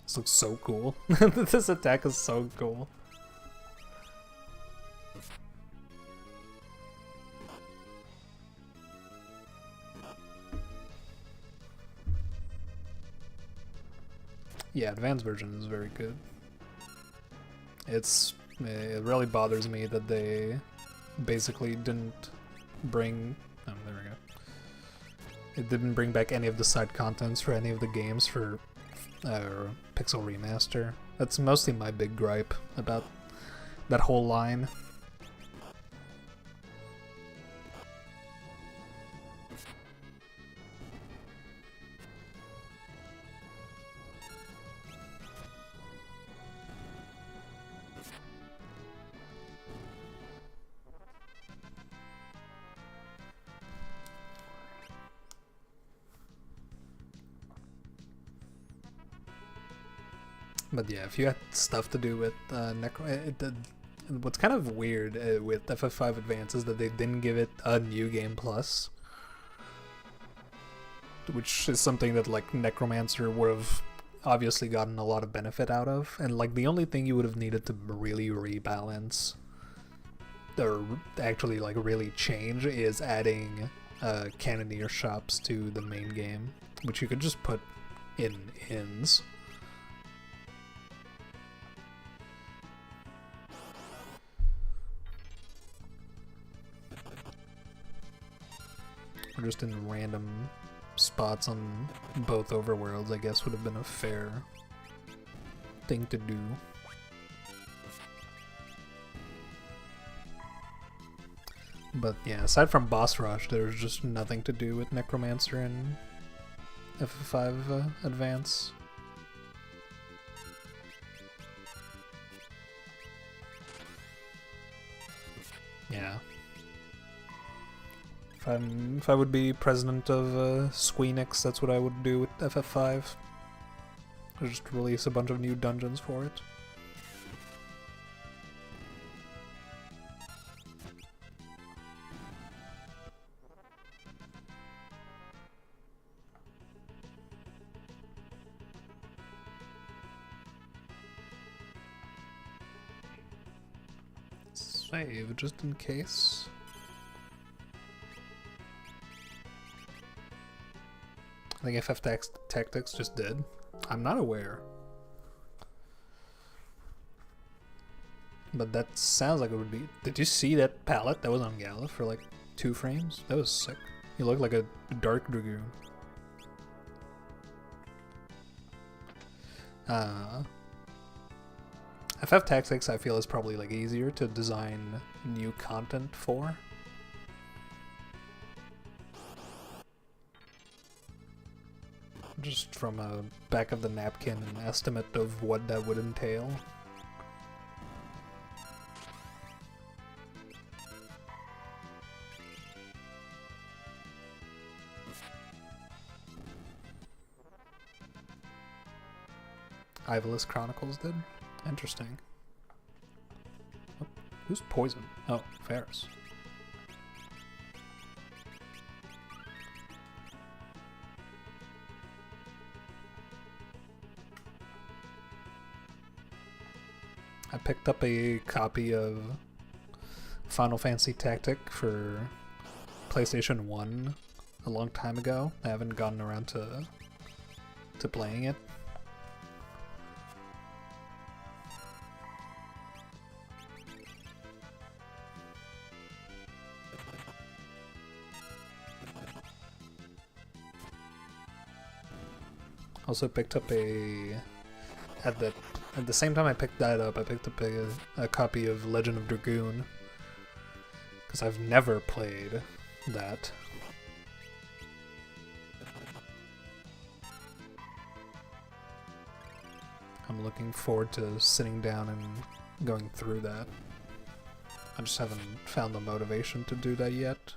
This looks so cool. This attack is so cool. Yeah, advanced version is very good. It really bothers me that they basically didn't bring... Oh, there we go. It didn't bring back any of the side contents for any of the games for Pixel Remaster. That's mostly my big gripe about that whole line. But yeah, if you had stuff to do with what's kind of weird with FF5 Advance is that they didn't give it a New Game Plus, which is something that like Necromancer would have obviously gotten a lot of benefit out of, and like the only thing you would have needed to really rebalance or actually like really change is adding Cannoneer shops to the main game, which you could just put in inns. Or just in random spots on both overworlds, I guess would have been a fair thing to do. But yeah, aside from boss rush, there's just nothing to do with Necromancer and FF5 Advance. Yeah. If I would be president of Squeenix, that's what I would do with FF5. Just release a bunch of new dungeons for it. Save just in case. I think FF Tactics just did. I'm not aware. But that sounds like it would be... Did you see that palette that was on Gala for like 2 frames? That was sick. He looked like a Dark Dragoon. FF Tactics I feel is probably like easier to design new content for. Just from a back of the napkin an estimate of what that would entail. Ivalus Chronicles did? Interesting. Oh, who's Poison? Oh, Ferris. I picked up a copy of Final Fantasy Tactic for PlayStation 1 a long time ago. I haven't gotten around to playing it. Also picked up at the same time I picked that up, I picked up a copy of Legend of Dragoon, because I've never played that. I'm looking forward to sitting down and going through that. I just haven't found the motivation to do that yet.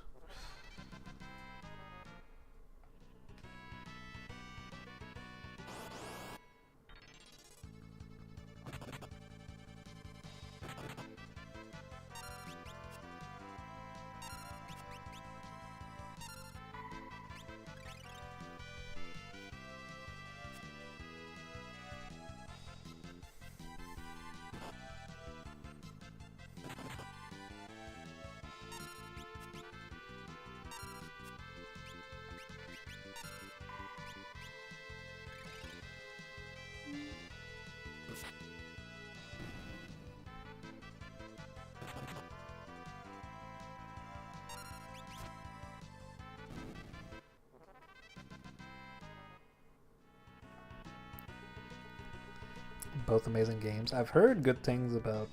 Both amazing games. I've heard good things about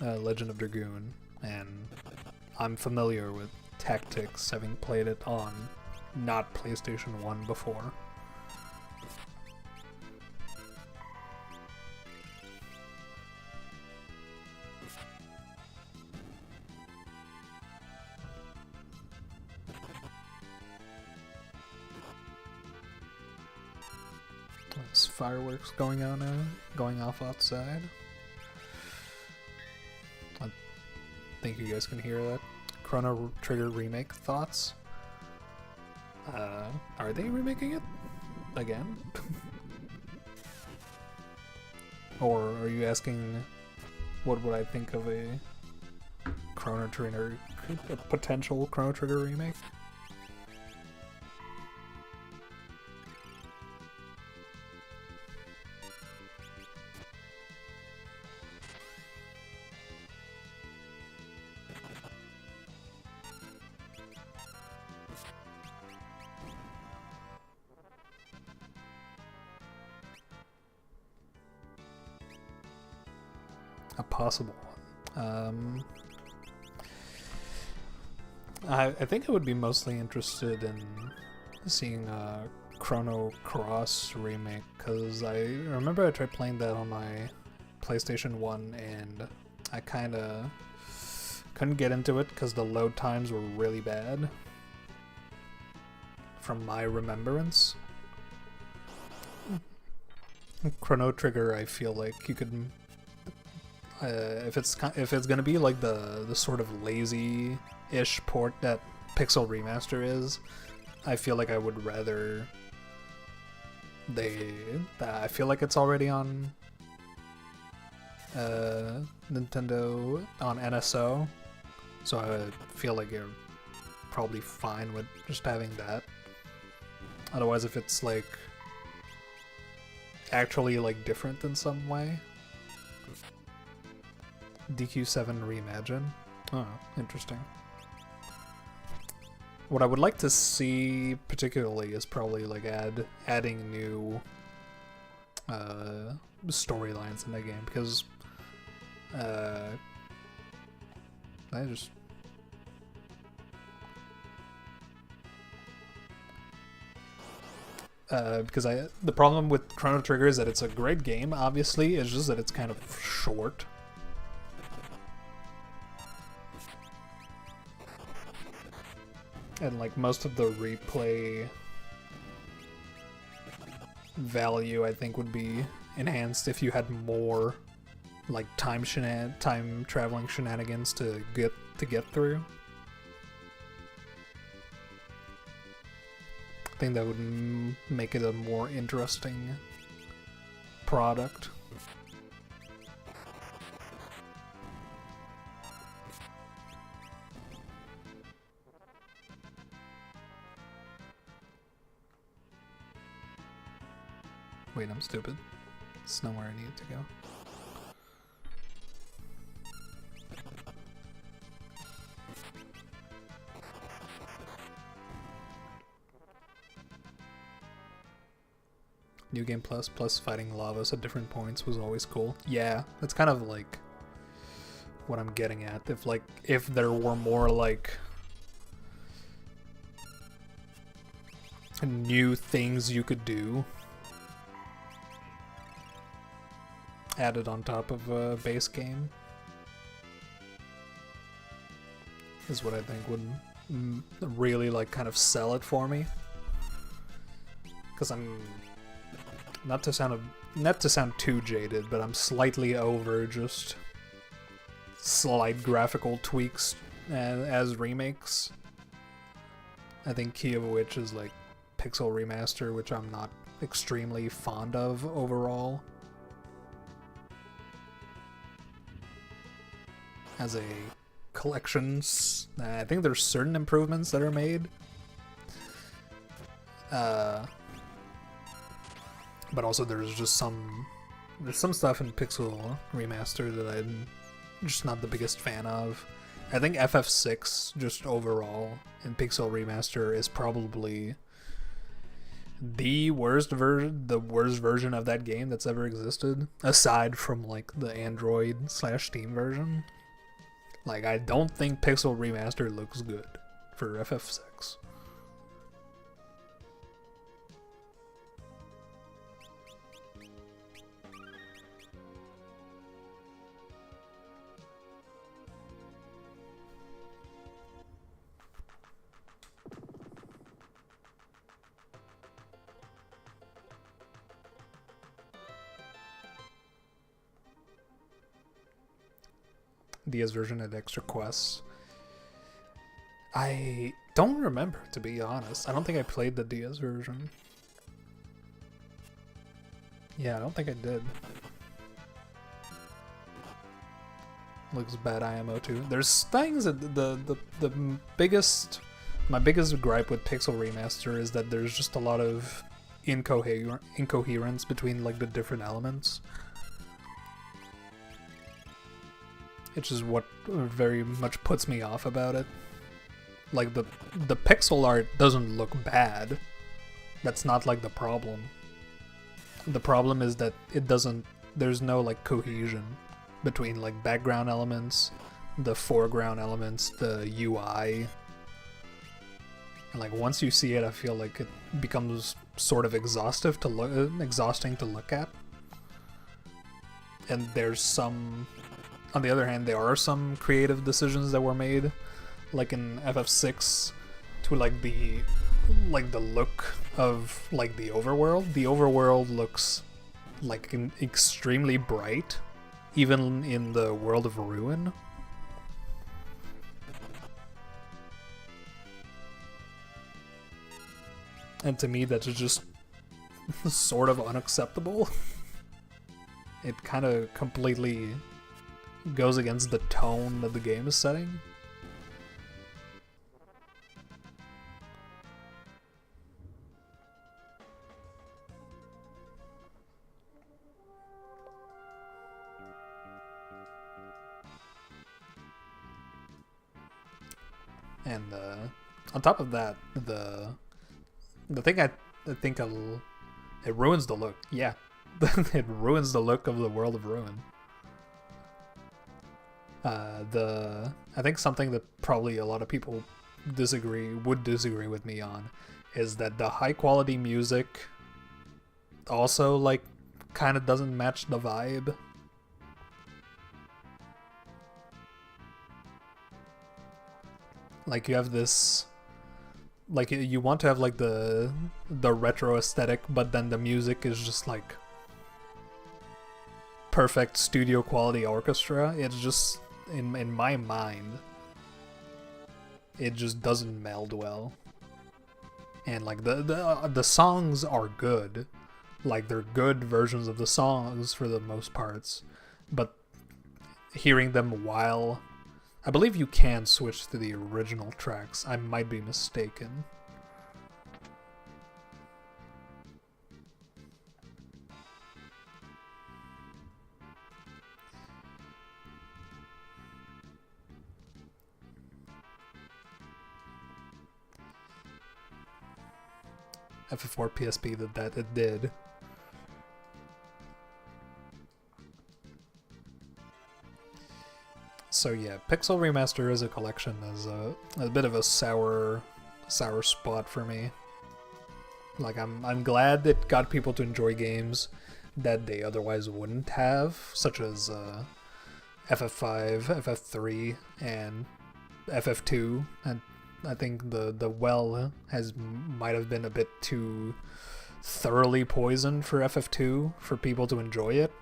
Legend of Dragoon, and I'm familiar with Tactics, having played it on not PlayStation 1 before. There's fireworks going off outside. I think you guys can hear that. Chrono Trigger remake thoughts? Are they remaking it again? Or are you asking what would I think of a Chrono Trigger, a potential Chrono Trigger remake? A possible one. I think I would be mostly interested in seeing a Chrono Cross remake, because I remember I tried playing that on my PlayStation 1 and I kinda couldn't get into it because the load times were really bad from my remembrance. Chrono Trigger, I feel like you could if it's gonna be like the sort of lazy-ish port that Pixel Remaster is, I feel like I would rather I feel like it's already on Nintendo on NSO, so I feel like you're probably fine with just having that. Otherwise, if it's like actually like different in some way. DQ7 Reimagine. Oh, interesting. What I would like to see particularly is probably like adding new storylines in the game, because I just because the problem with Chrono Trigger is that it's a great game, obviously, it's just that it's kind of short. And like most of the replay value, I think, would be enhanced if you had more like time traveling shenanigans to get through. I think that would make it a more interesting product. Wait, I'm stupid. It's not where I need to go. New Game Plus plus fighting lavas at different points was always cool. Yeah, that's kind of like what I'm getting at. If there were more like new things you could do added on top of a base game is what I think would really like kind of sell it for me. Because I'm not to sound too jaded, but I'm slightly over just slight graphical tweaks as remakes. I think key of which is like pixel remaster, which I'm not extremely fond of overall. As a collections, I think there's certain improvements that are made. But also there's some stuff in Pixel Remaster that I'm just not the biggest fan of. I think FF6 just overall in Pixel Remaster is probably the worst version of that game that's ever existed, aside from like the Android/Steam version. Like, I don't think Pixel Remaster looks good for FF6. DS version had extra quests. I don't remember, to be honest. I don't think I played the DS version. Yeah, I don't think I did. Looks bad IMO too. There's things that my biggest gripe with Pixel Remaster is that there's just a lot of incoherence between like the different elements. It's just what very much puts me off about it. Like, the pixel art doesn't look bad. That's not, like, the problem. The problem is that there's no, like, cohesion between, like, background elements, the foreground elements, the UI. And, like, once you see it, I feel like it becomes sort of exhausting to look at. And there's some... On the other hand, there are some creative decisions that were made, like in FF6, to like the look of like the overworld. The overworld looks like extremely bright, even in the world of Ruin. And to me, that's just sort of unacceptable. It kind of completely goes against the tone that the game is setting. And on top of that, the thing I think it ruins the look. Yeah, it ruins the look of the world of Ruin. I think something that probably a lot of people would disagree with me on is that the high quality music also like kind of doesn't match the vibe. Like, you have this, like, you want to have like the retro aesthetic, but then the music is just like perfect studio quality orchestra. It's just in my mind, it just doesn't meld well. And like the songs are good, like they're good versions of the songs for the most parts, but hearing them while I believe you can switch to the original tracks. I might be mistaken. FF4 PSP that it did. So yeah, Pixel Remaster as a collection is a bit of a sour spot for me. Like I'm glad it got people to enjoy games that they otherwise wouldn't have, such as FF5, FF3, and FF2. And I think the well might have been a bit too thoroughly poisoned for FF2 for people to enjoy it.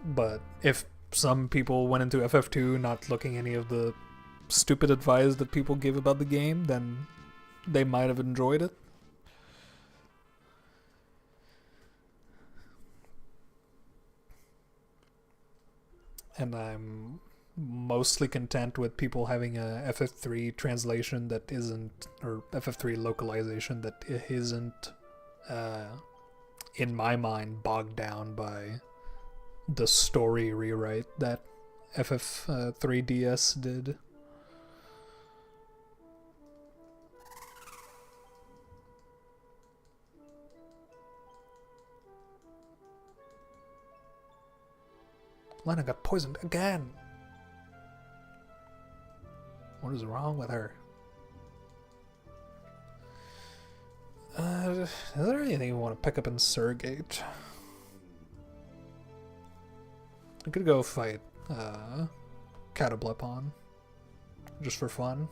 But if some people went into FF2 not looking any of the stupid advice that people give about the game, then they might have enjoyed it. And I'm mostly content with people having a FF3 translation that isn't, or FF3 localization that isn't, in my mind, bogged down by the story rewrite that FF3DS did. Lena got poisoned again. What is wrong with her? Is there anything you want to pick up in Surrogate? I could go fight Catablepon, just for fun.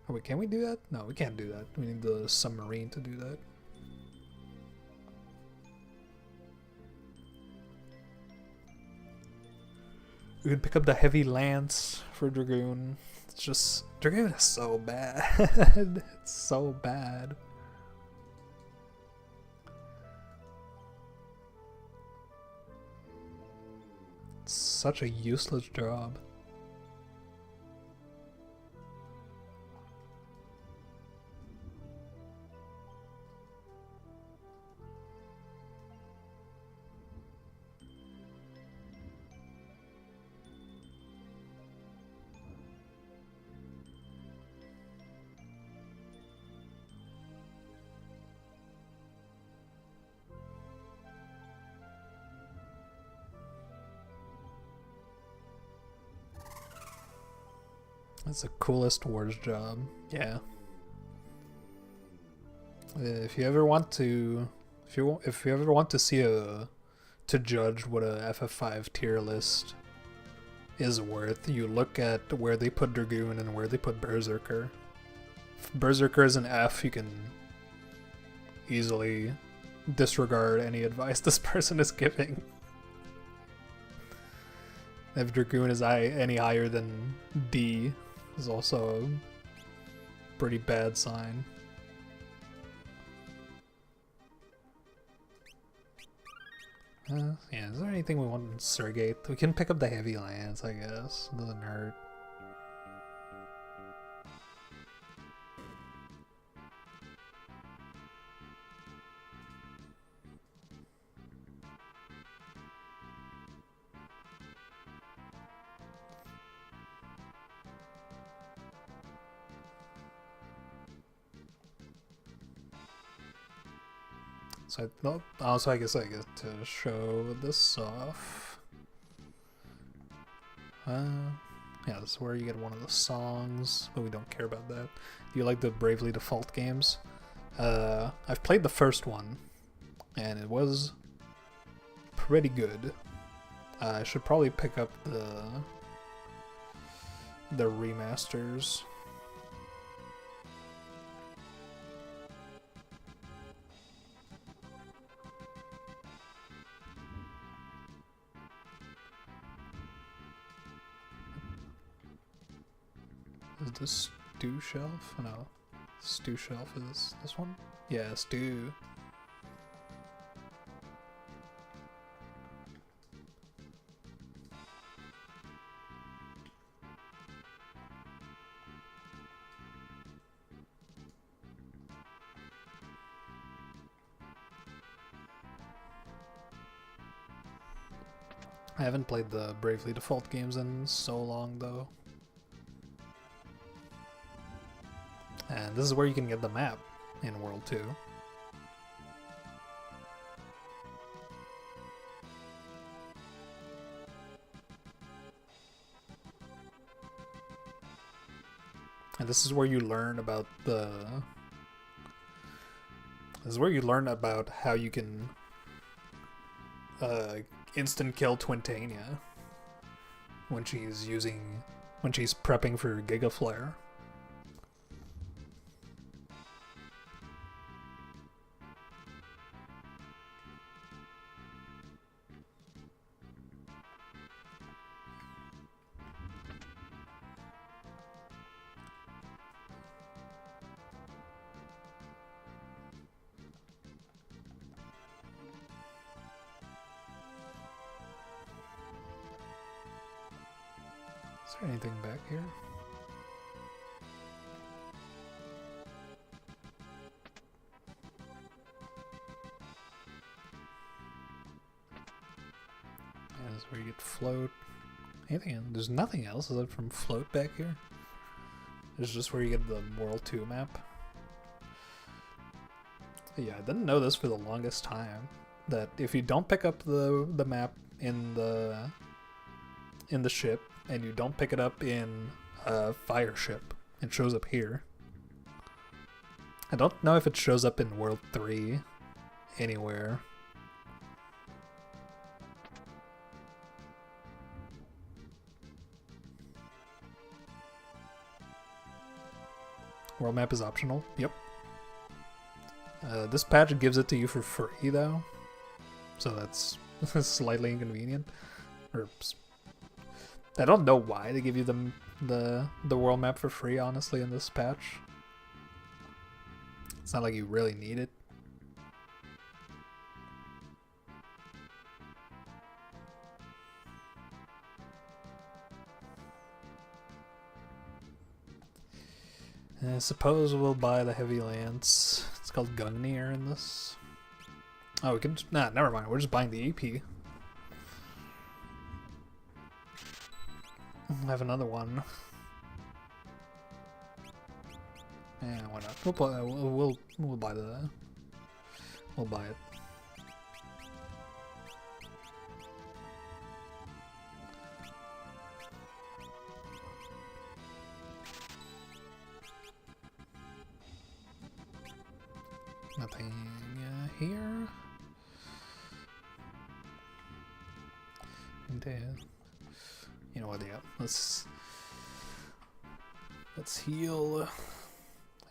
Oh wait, can we do that? No, we can't do that. We need the submarine to do that. We could pick up the heavy lance for Dragoon. It's just... Dragoon is so bad. It's so bad. It's such a useless job. That's the coolest wars job. Yeah. If you ever want to, if you ever want to see to judge what a FF5 tier list is worth, you look at where they put Dragoon and where they put Berserker. If Berserker is an F, you can easily disregard any advice this person is giving. If Dragoon is any higher than D, is also a pretty bad sign. Yeah, is there anything we want in Surrogate? We can pick up the heavy lance, I guess. It doesn't hurt. So I guess I get to show this off. Yeah, this is where you get one of the songs, but we don't care about that. Do you like the Bravely Default games? I've played the first one, and it was pretty good. I should probably pick up the remasters. Is this Stew Shelf? No. Stew Shelf is this one? Yeah, Stew. I haven't played the Bravely Default games in so long though. And this is where you can get the map in World 2. And this is where you learn about the... This is where you learn about how you can instant kill Twintania when she's prepping for Giga Flare. Is there anything back here? Yeah, this is where you get float. Anything else? There's nothing else aside from float back here. It's just where you get the World 2 map. Yeah, I didn't know this for the longest time. That if you don't pick up the map in the ship, and you don't pick it up in Fire Ship, it shows up here. I don't know if it shows up in World 3 anywhere. World map is optional. Yep. This patch gives it to you for free though, so that's slightly inconvenient. Or I don't know why they give you the world map for free, honestly, in this patch. It's not like you really need it. I suppose we'll buy the heavy lance. It's called Gungnir in this. Oh, we can... Nah, never mind. We're just buying the EP. I have another one. Yeah, why not? We'll buy the... We'll buy it. Nothing here. And, you know what? Yeah, let's heal,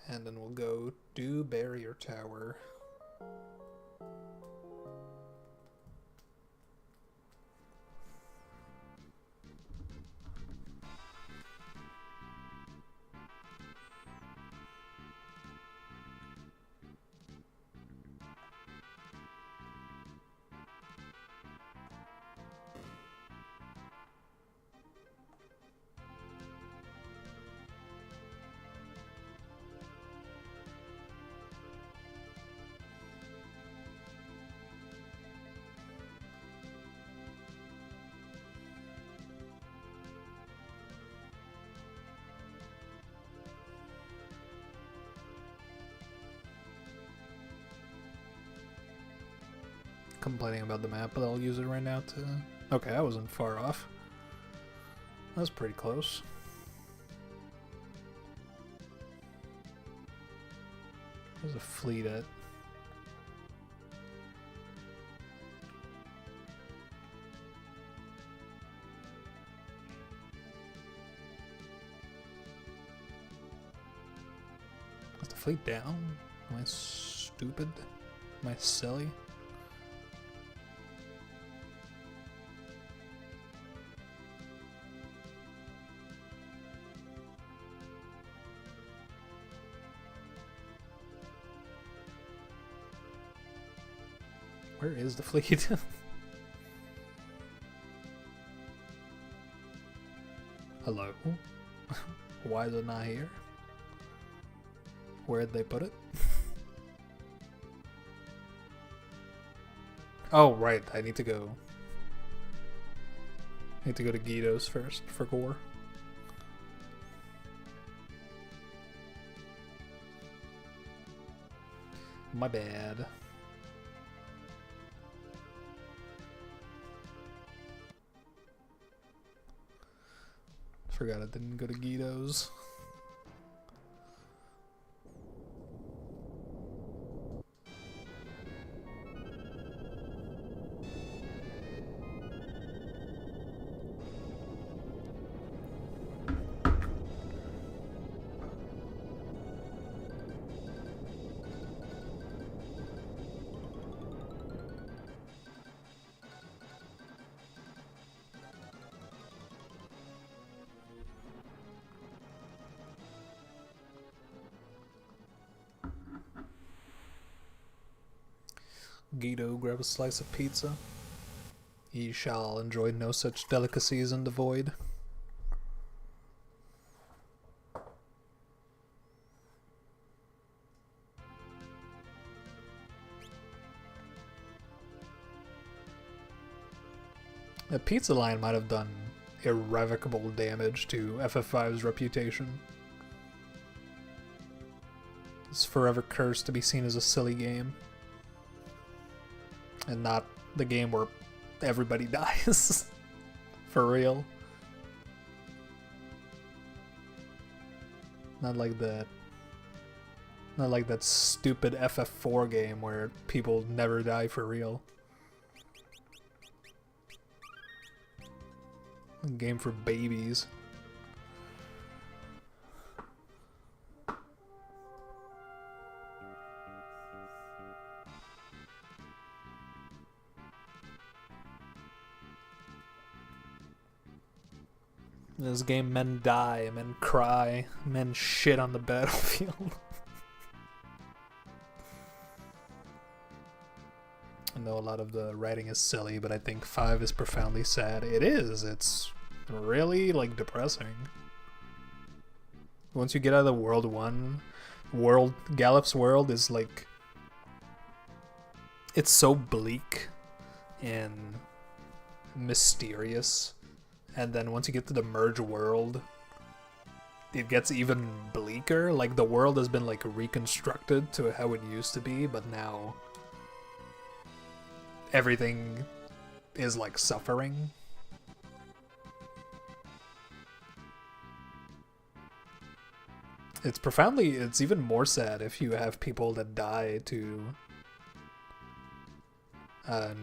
and then we'll go do barrier tower. Complaining about the map, but I'll use it right now to... Okay, I wasn't far off. That was pretty close. Where's the fleet at? Is the fleet down? Am I stupid? Am I silly? Where is the fleet? Hello? Why is it not here? Where'd they put it? Oh, right. I need to go. I need to go to Guido's first for gore. My bad. Forgot I didn't go to Guido's. Guido, grab a slice of pizza. Ye shall enjoy no such delicacies in the void. The pizza line might have done irrevocable damage to FF5's reputation. It's forever cursed to be seen as a silly game. And not the game where everybody dies. For real. Not like that. Not like that stupid FF4 game where people never die for real. A game for babies. In this game, men die, men cry, men shit on the battlefield. I know a lot of the writing is silly, but I think 5 is profoundly sad. It is. It's really, like, depressing. Once you get out of the World 1, Gallup's world is, like... It's so bleak and mysterious. And then once you get to the Merge world, it gets even bleaker. Like, the world has been, like, reconstructed to how it used to be, but now... everything is like suffering. It's even more sad if you have people that die to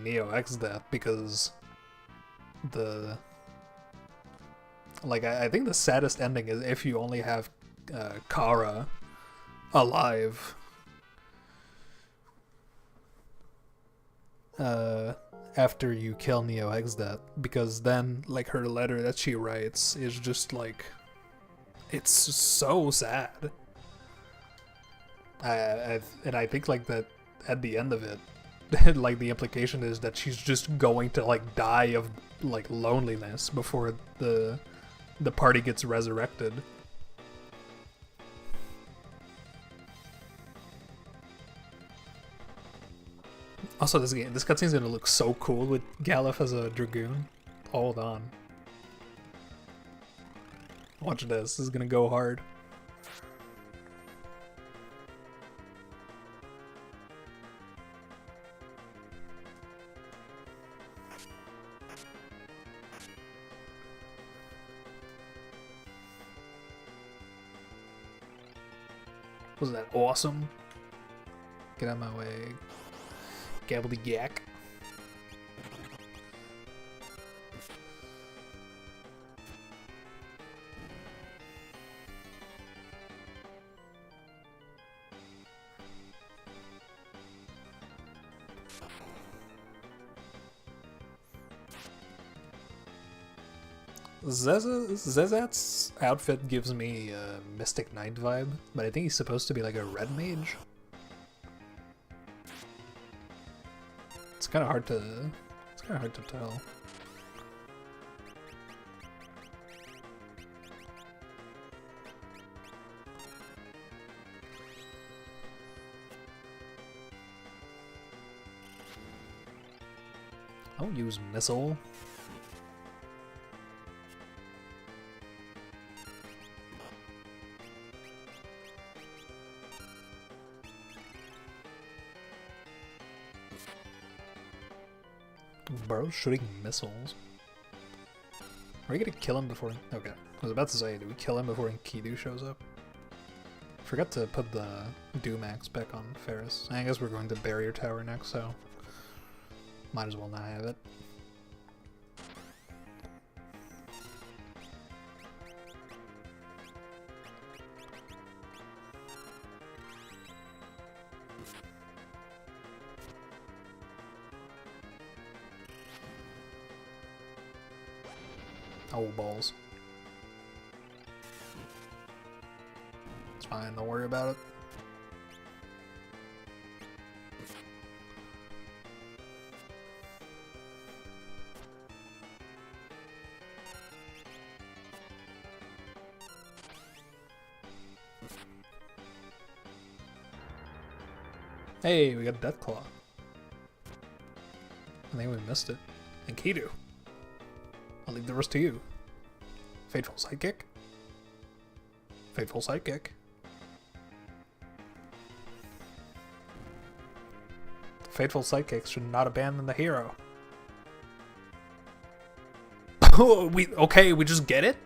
Neo X death, because I think the saddest ending is if you only have Kara alive. After you kill Neo X death, because then, like, her letter that she writes is just like, it's so sad. And I think, like, that at the end of it, like, the implication is that she's just going to, like, die of, like, loneliness before the party gets resurrected. Also, this cutscene's gonna look so cool with Galuf as a Dragoon. Hold on. Watch this. This is gonna go hard. Wasn't that awesome? Get out of my way. Gabbledygack. Zezat's outfit gives me a Mystic Knight vibe, but I think he's supposed to be like a red mage. It's kind of hard to tell. I'll use missile. Bro, shooting missiles. Are we gonna kill him before... Okay, I was about to say, do we kill him before Enkidu shows up? Forgot to put the Doomax back on Ferris. I guess we're going to Barrier Tower next, so... might as well not have it. Oh, balls. It's fine, don't worry about it. Hey, we got a Deathclaw. I think we missed it. And Kidu. I'll leave the rest to you. Fateful Sidekick? Fateful Sidekick. The Fateful Sidekicks should not abandon the hero. We just get it?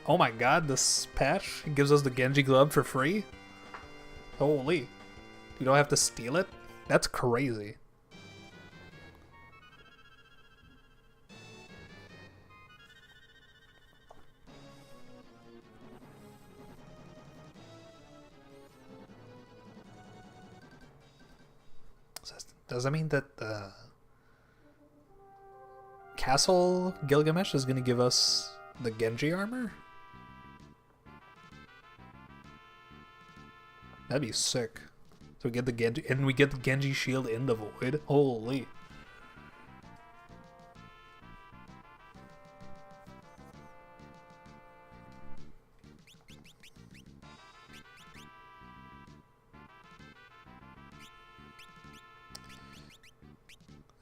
Oh my god, this patch gives us the Genji glove for free? Holy. You don't have to steal it? That's crazy. Does that mean that Castle Gilgamesh is going to give us the Genji armor? That'd be sick. So we get the Genji, and we get the Genji shield in the void. Holy.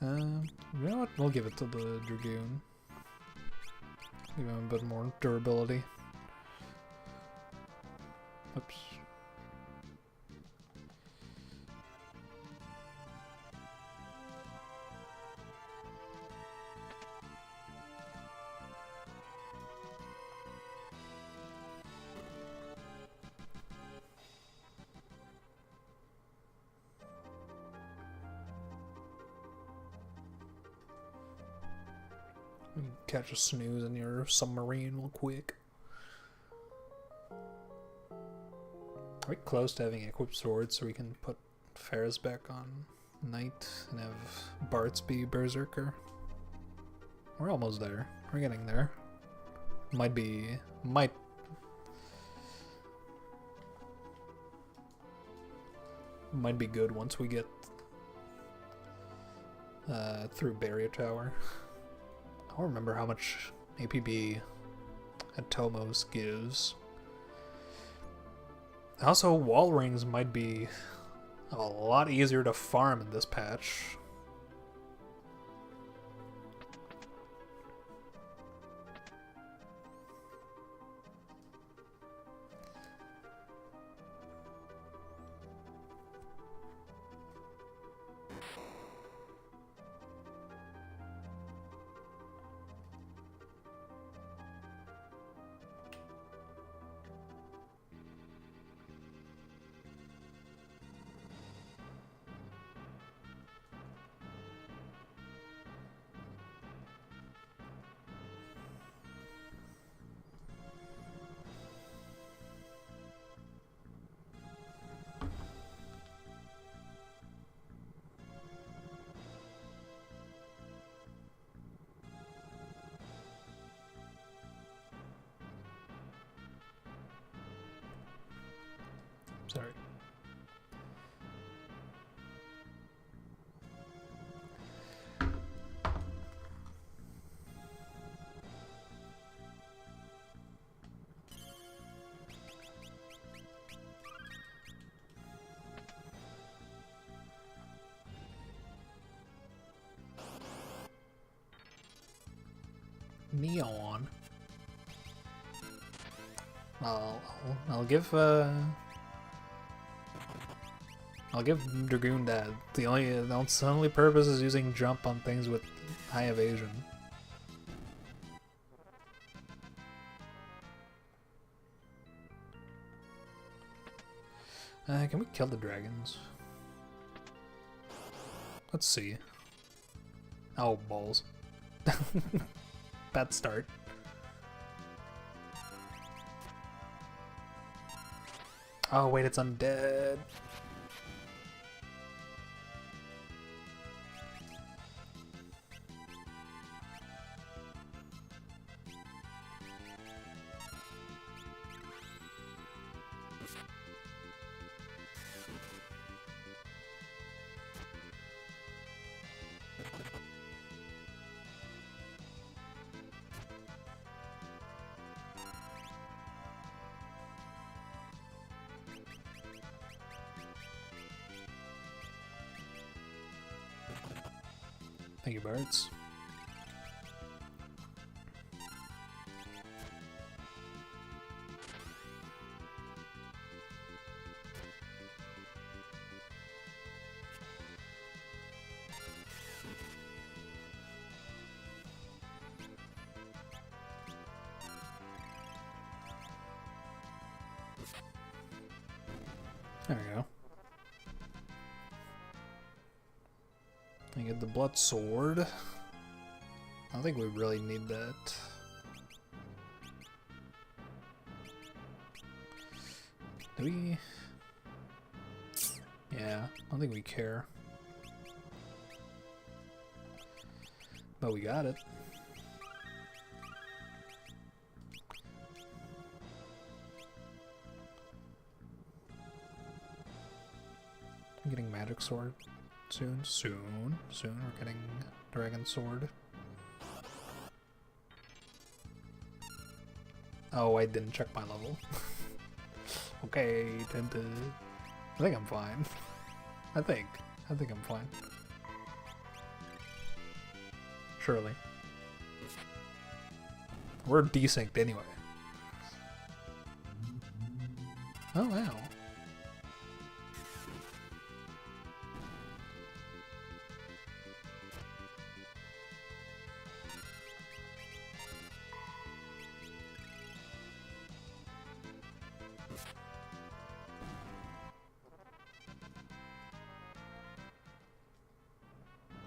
You know what? We'll give it to the Dragoon. Give him a bit more durability. Oops. Catch a snooze in your submarine real quick. Are we close to having equipped swords so we can put Ferris back on Knight and have Bart's be Berserker? We're almost there. We're getting there. Might be good once we get through Barrier Tower. I don't remember how much APB Atomos gives. Also, wall rings might be a lot easier to farm in this patch. Sorry. Neon. I'll give Dragoon that. The only purpose is using jump on things with high evasion. Can we kill the dragons? Let's see. Oh, balls. Bad start. Oh wait, it's undead. Thank you, birds. There we go. I get the blood sword. I don't think we really need that. Do we? Yeah, I don't think we care. But we got it. I'm getting magic sword soon. Soon we're getting dragon sword. Oh, I didn't check my level. Okay, I think I'm fine. I think I'm fine. Surely. We're desynced anyway. Oh wow.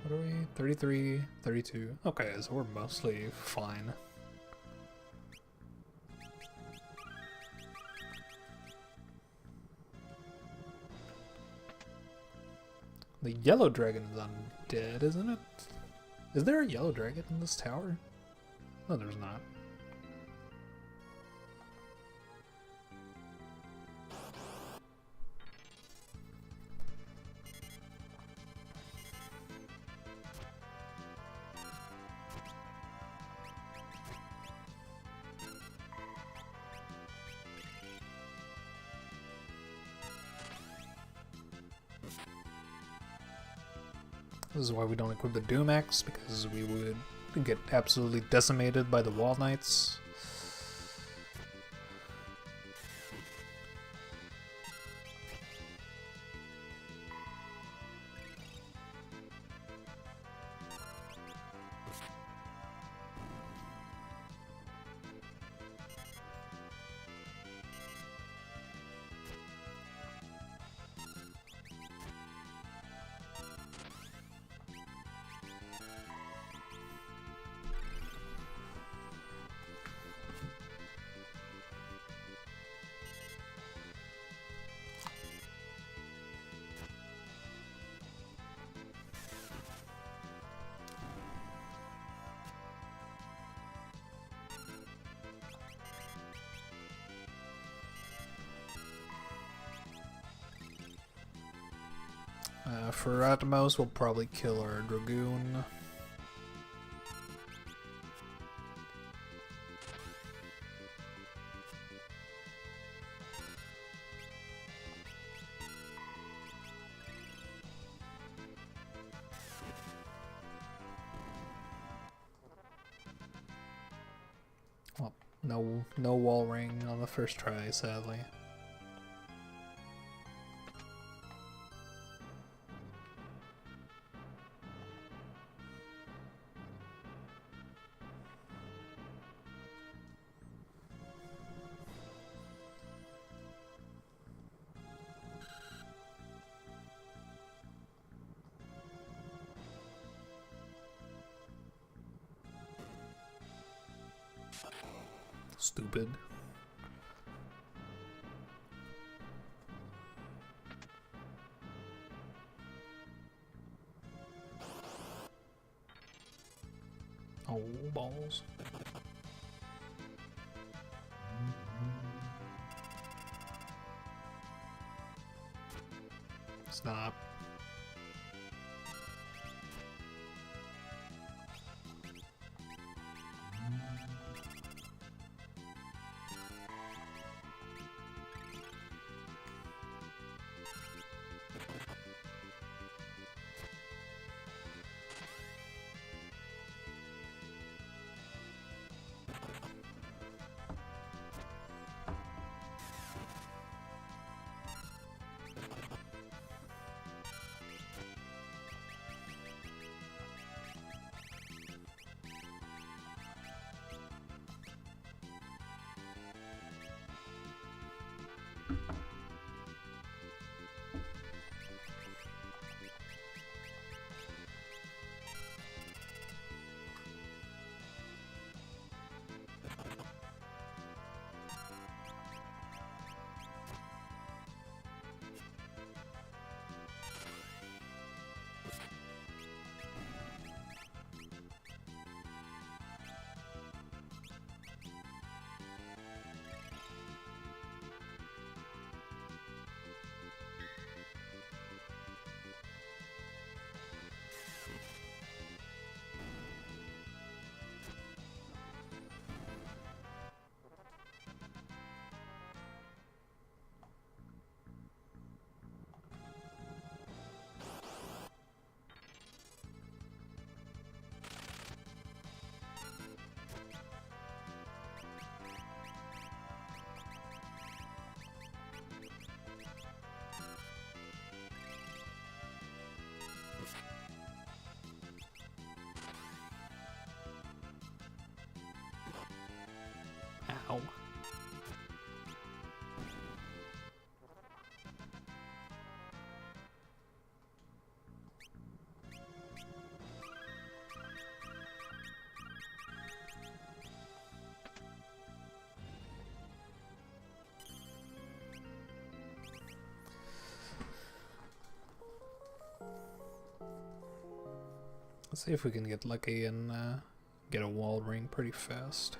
What are we? 33, 32. Okay, so we're mostly fine. The yellow dragon is undead, isn't it? Is there a yellow dragon in this tower? No, there's not. This is why we don't equip the Doom Axe, because we would get absolutely decimated by the Wall Knights. For Atomos, we'll probably kill our Dragoon. Well, no wall ring on the first try, sadly. Stupid. Oh, balls. Stop. Let's see if we can get lucky and get a wall ring pretty fast.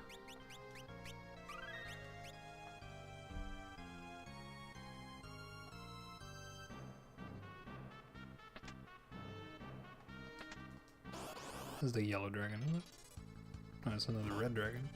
This is the yellow dragon, isn't it? Oh, it's another red dragon.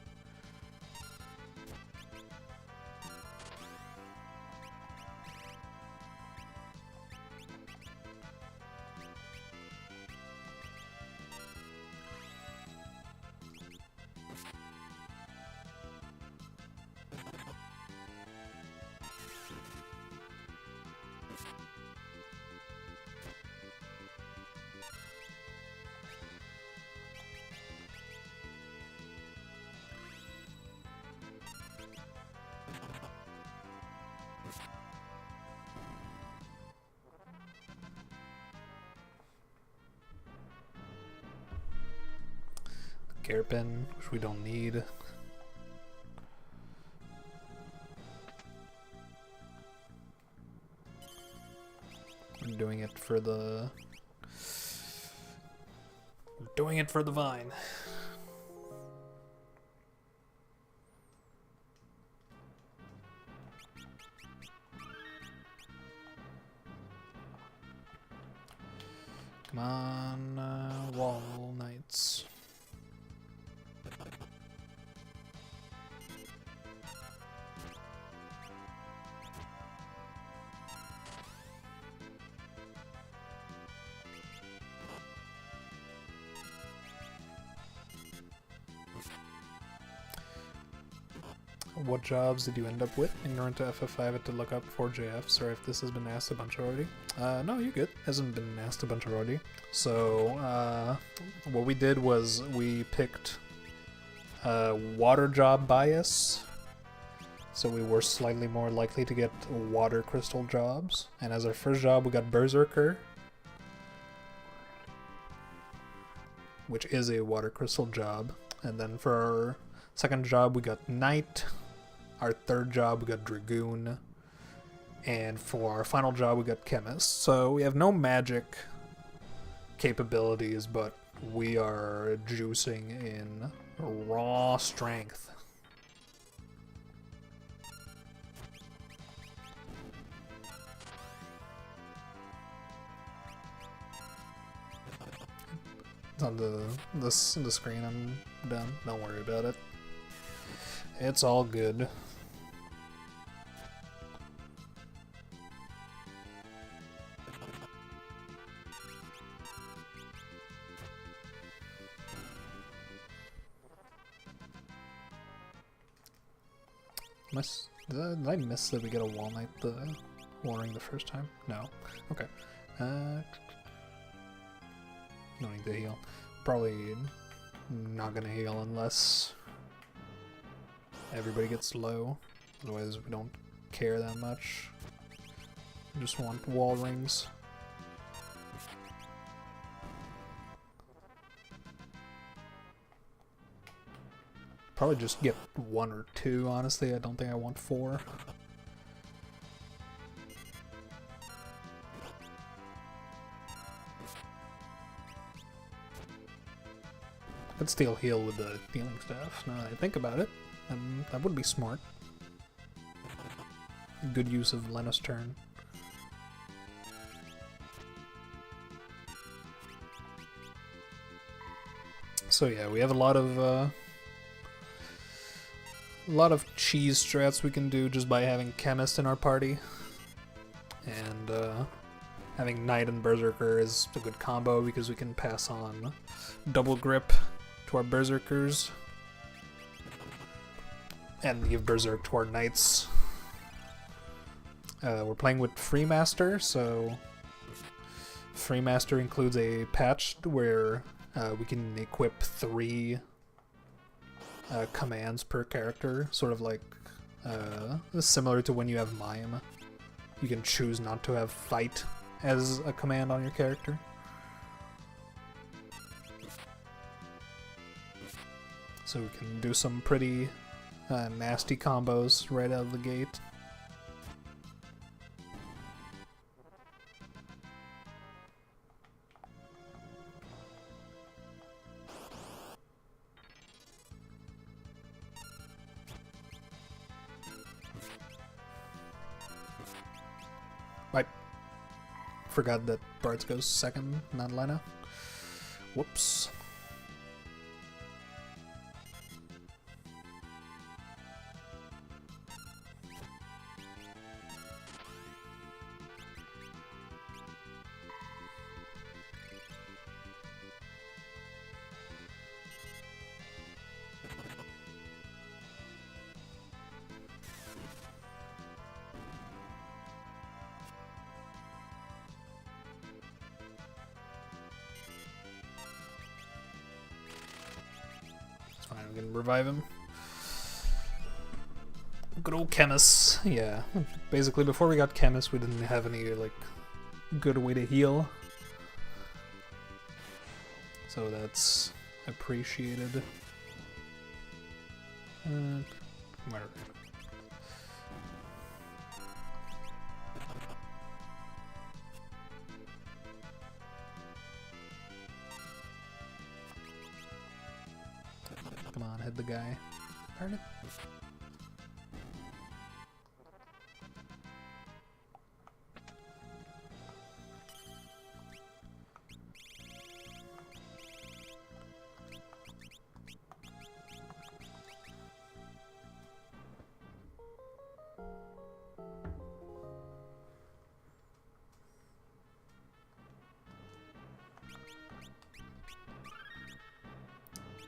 Hairpin, which we don't need. I'm doing it for the... doing it for the vine. Come on, wall knights. What jobs did you end up with? Ignorant to FF5 had to look up 4JF. Sorry if this has been asked a bunch already. No, you're good. Hasn't been asked a bunch already. So, what we did was we picked water job bias. So we were slightly more likely to get water crystal jobs. And as our first job, we got Berserker, which is a water crystal job. And then for our second job, we got Knight. Our third job, we got Dragoon. And for our final job, we got Chemist. So we have no magic capabilities, but we are juicing in raw strength. It's on the screen. I'm done. Don't worry about it. It's all good. Did I miss that we get a wall knight the warning the first time? No. Okay. No need to heal. Probably not gonna heal unless everybody gets low. Otherwise we don't care that much. We just want wall rings. Probably just get 1 or 2, honestly. I don't think I want 4. Could still heal with the healing staff, now that I think about it. That would be smart. Good use of Lena's turn. So yeah, we have a lot of cheese strats we can do just by having Chemist in our party. And having Knight and Berserker is a good combo because we can pass on double grip to our Berserkers and give Berserk to our Knights. We're playing with Freemaster, so Freemaster includes a patch where we can equip 3 commands per character, sort of like similar to when you have Mime. You can choose not to have Fight as a command on your character. So we can do some pretty nasty combos right out of the gate. Forgot that Bards goes second, not Lena. Whoops. Fine, we can revive him. Good old Chemist. Yeah, basically before we got Chemist, we didn't have any like good way to heal, so that's appreciated. Where? Come on, hit the guy. Darn it.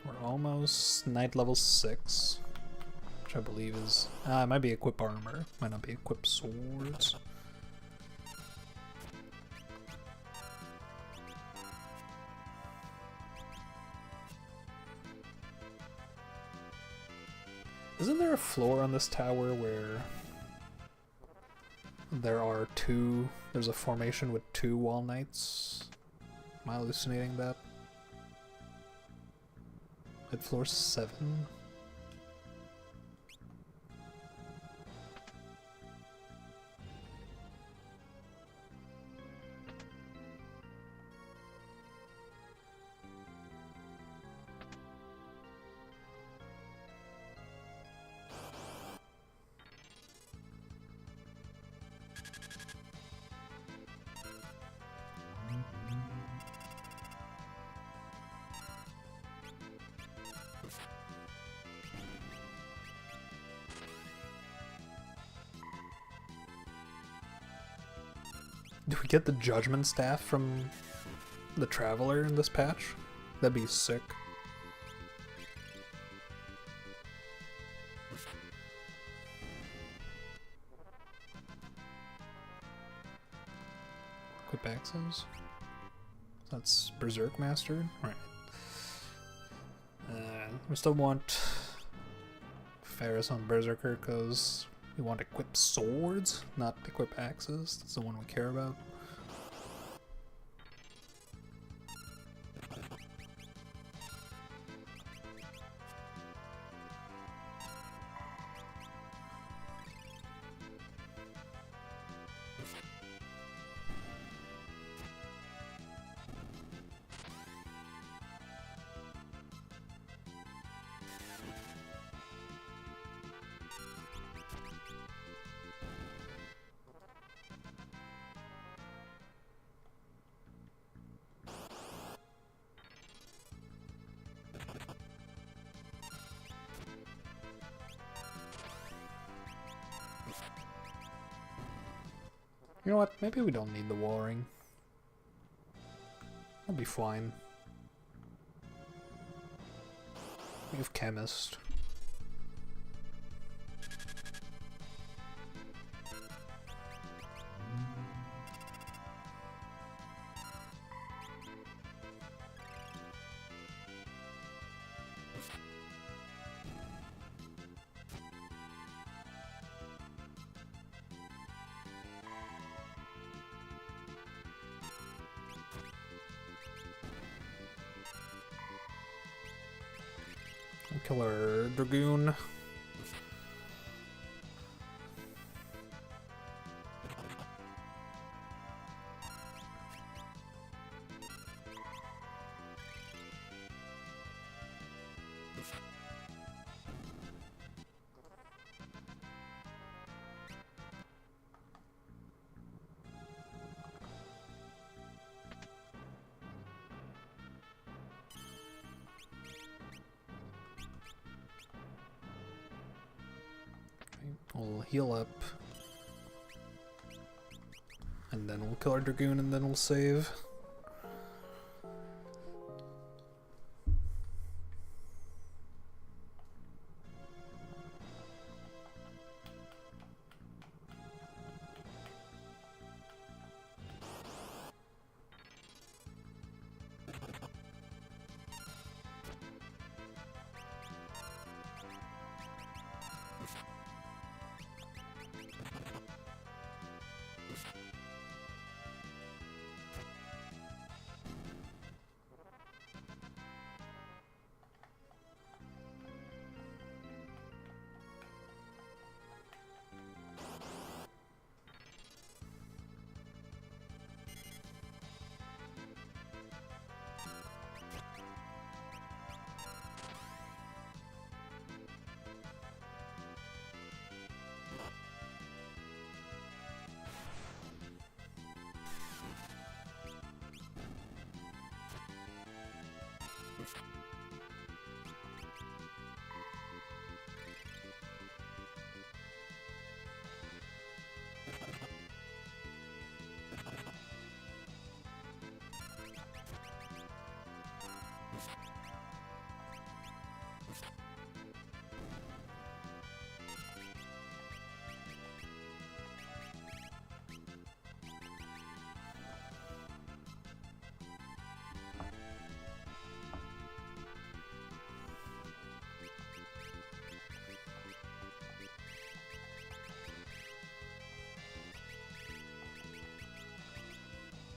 We're almost Knight level 6, which I believe is... it might be equip armor, might not be equip swords. Isn't there a floor on this tower where there are there's a formation with 2 wall knights? Am I hallucinating that? At floor 7? Do we get the Judgment Staff from the Traveler in this patch? That'd be sick. Equip axes. That's Berserk Master. Right. We still want Ferris on Berserker because we want to equip swords, not equip axes. That's the one we care about. You know what? Maybe we don't need the wall ring. That'll be fine. We have Chemist. Killer Dragoon. We'll heal up. And then we'll kill our Dragoon and then we'll save.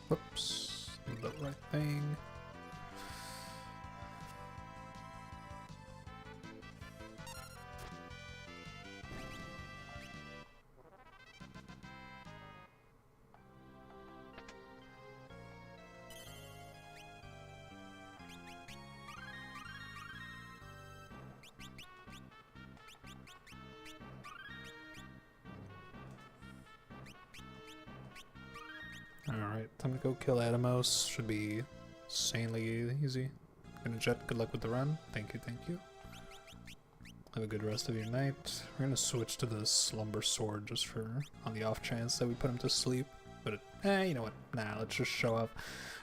Whoops, the right thing. Alright, time to go kill Atomos. Should be insanely easy. Gonna jet, good luck with the run. Thank you, thank you. Have a good rest of your night. We're gonna switch to the Slumber Sword just for on the off chance that we put him to sleep. But you know what? Nah, let's just show off.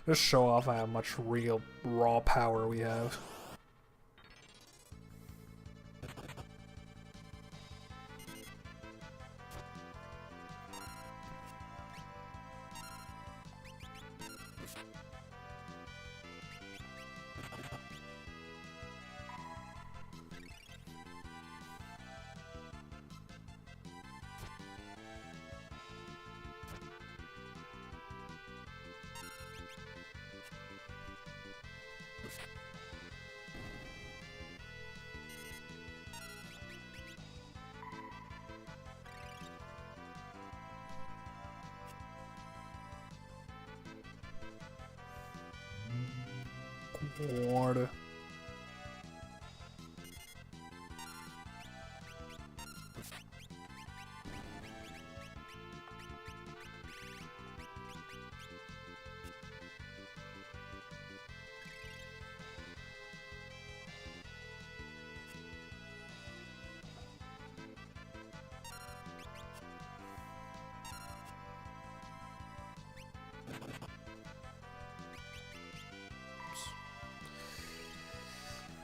Just show off how much real raw power we have. Water.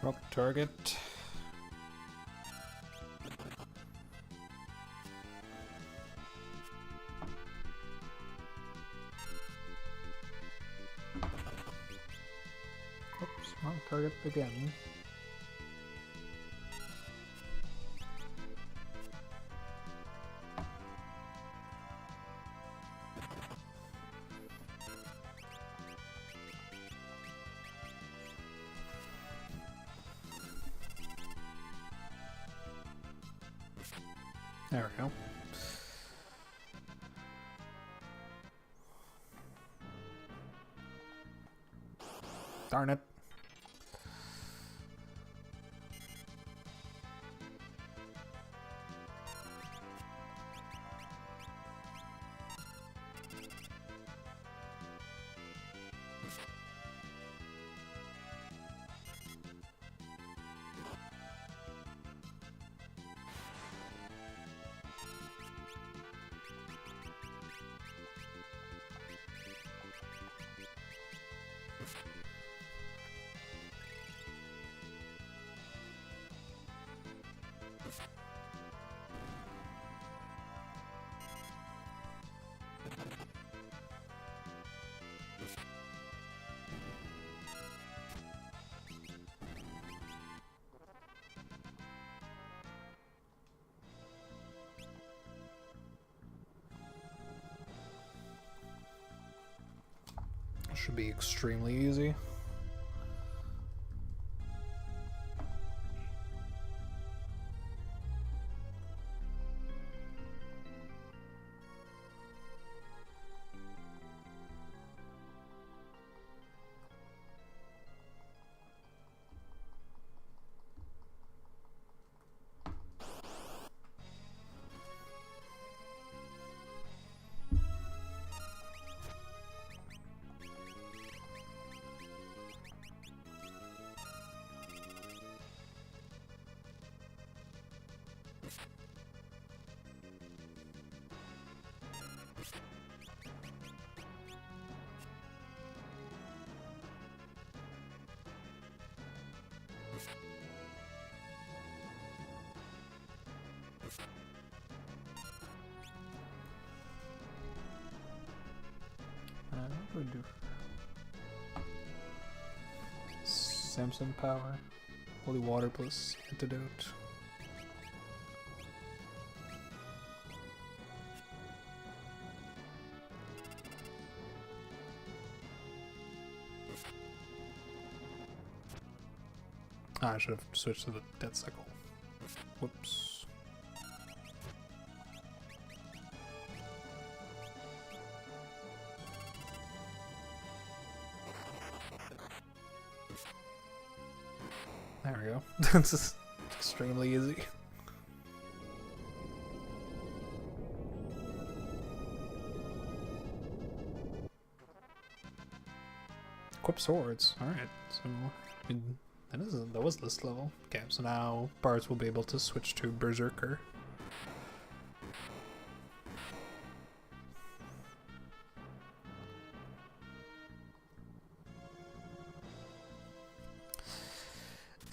Rock target. Oops, wrong target again. There we go. Darn it. should be extremely easy. What do we do? Samson power. Holy water plus antidote. Ah, I should have switched to the death cycle. Whoops. There we go. This is extremely easy. Equip swords. Alright, so I mean, that was this level. Okay, so now bards will be able to switch to Berserker.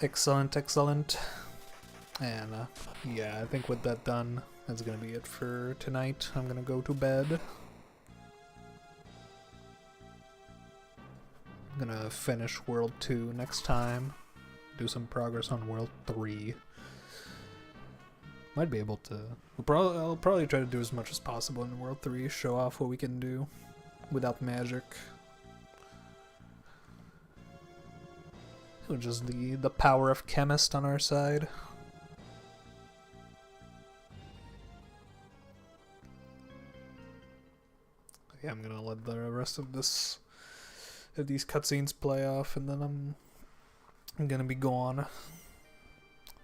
Excellent, excellent. And yeah, I think with that done, that's gonna be it for tonight. I'm gonna go to bed. I'm gonna finish World 2 next time. Do some progress on World 3. Might be able to... I'll probably try to do as much as possible in World 3, show off what we can do without magic. Just the power of chemist on our side. Yeah, I'm gonna let the rest of these cutscenes play off, and then I'm gonna be gone.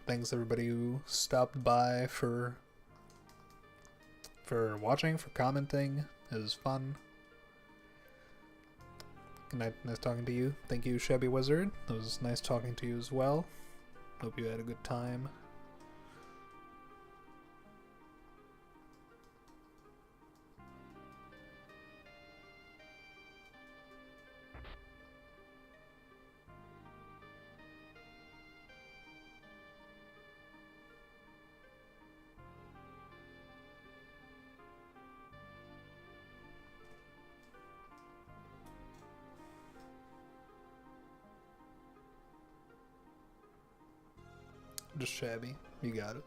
Thanks everybody who stopped by for watching, for commenting. It was fun. Good night, nice talking to you. Thank you, Shabby Wizard. It was nice talking to you as well. Hope you had a good time. Just Shabby. You got it.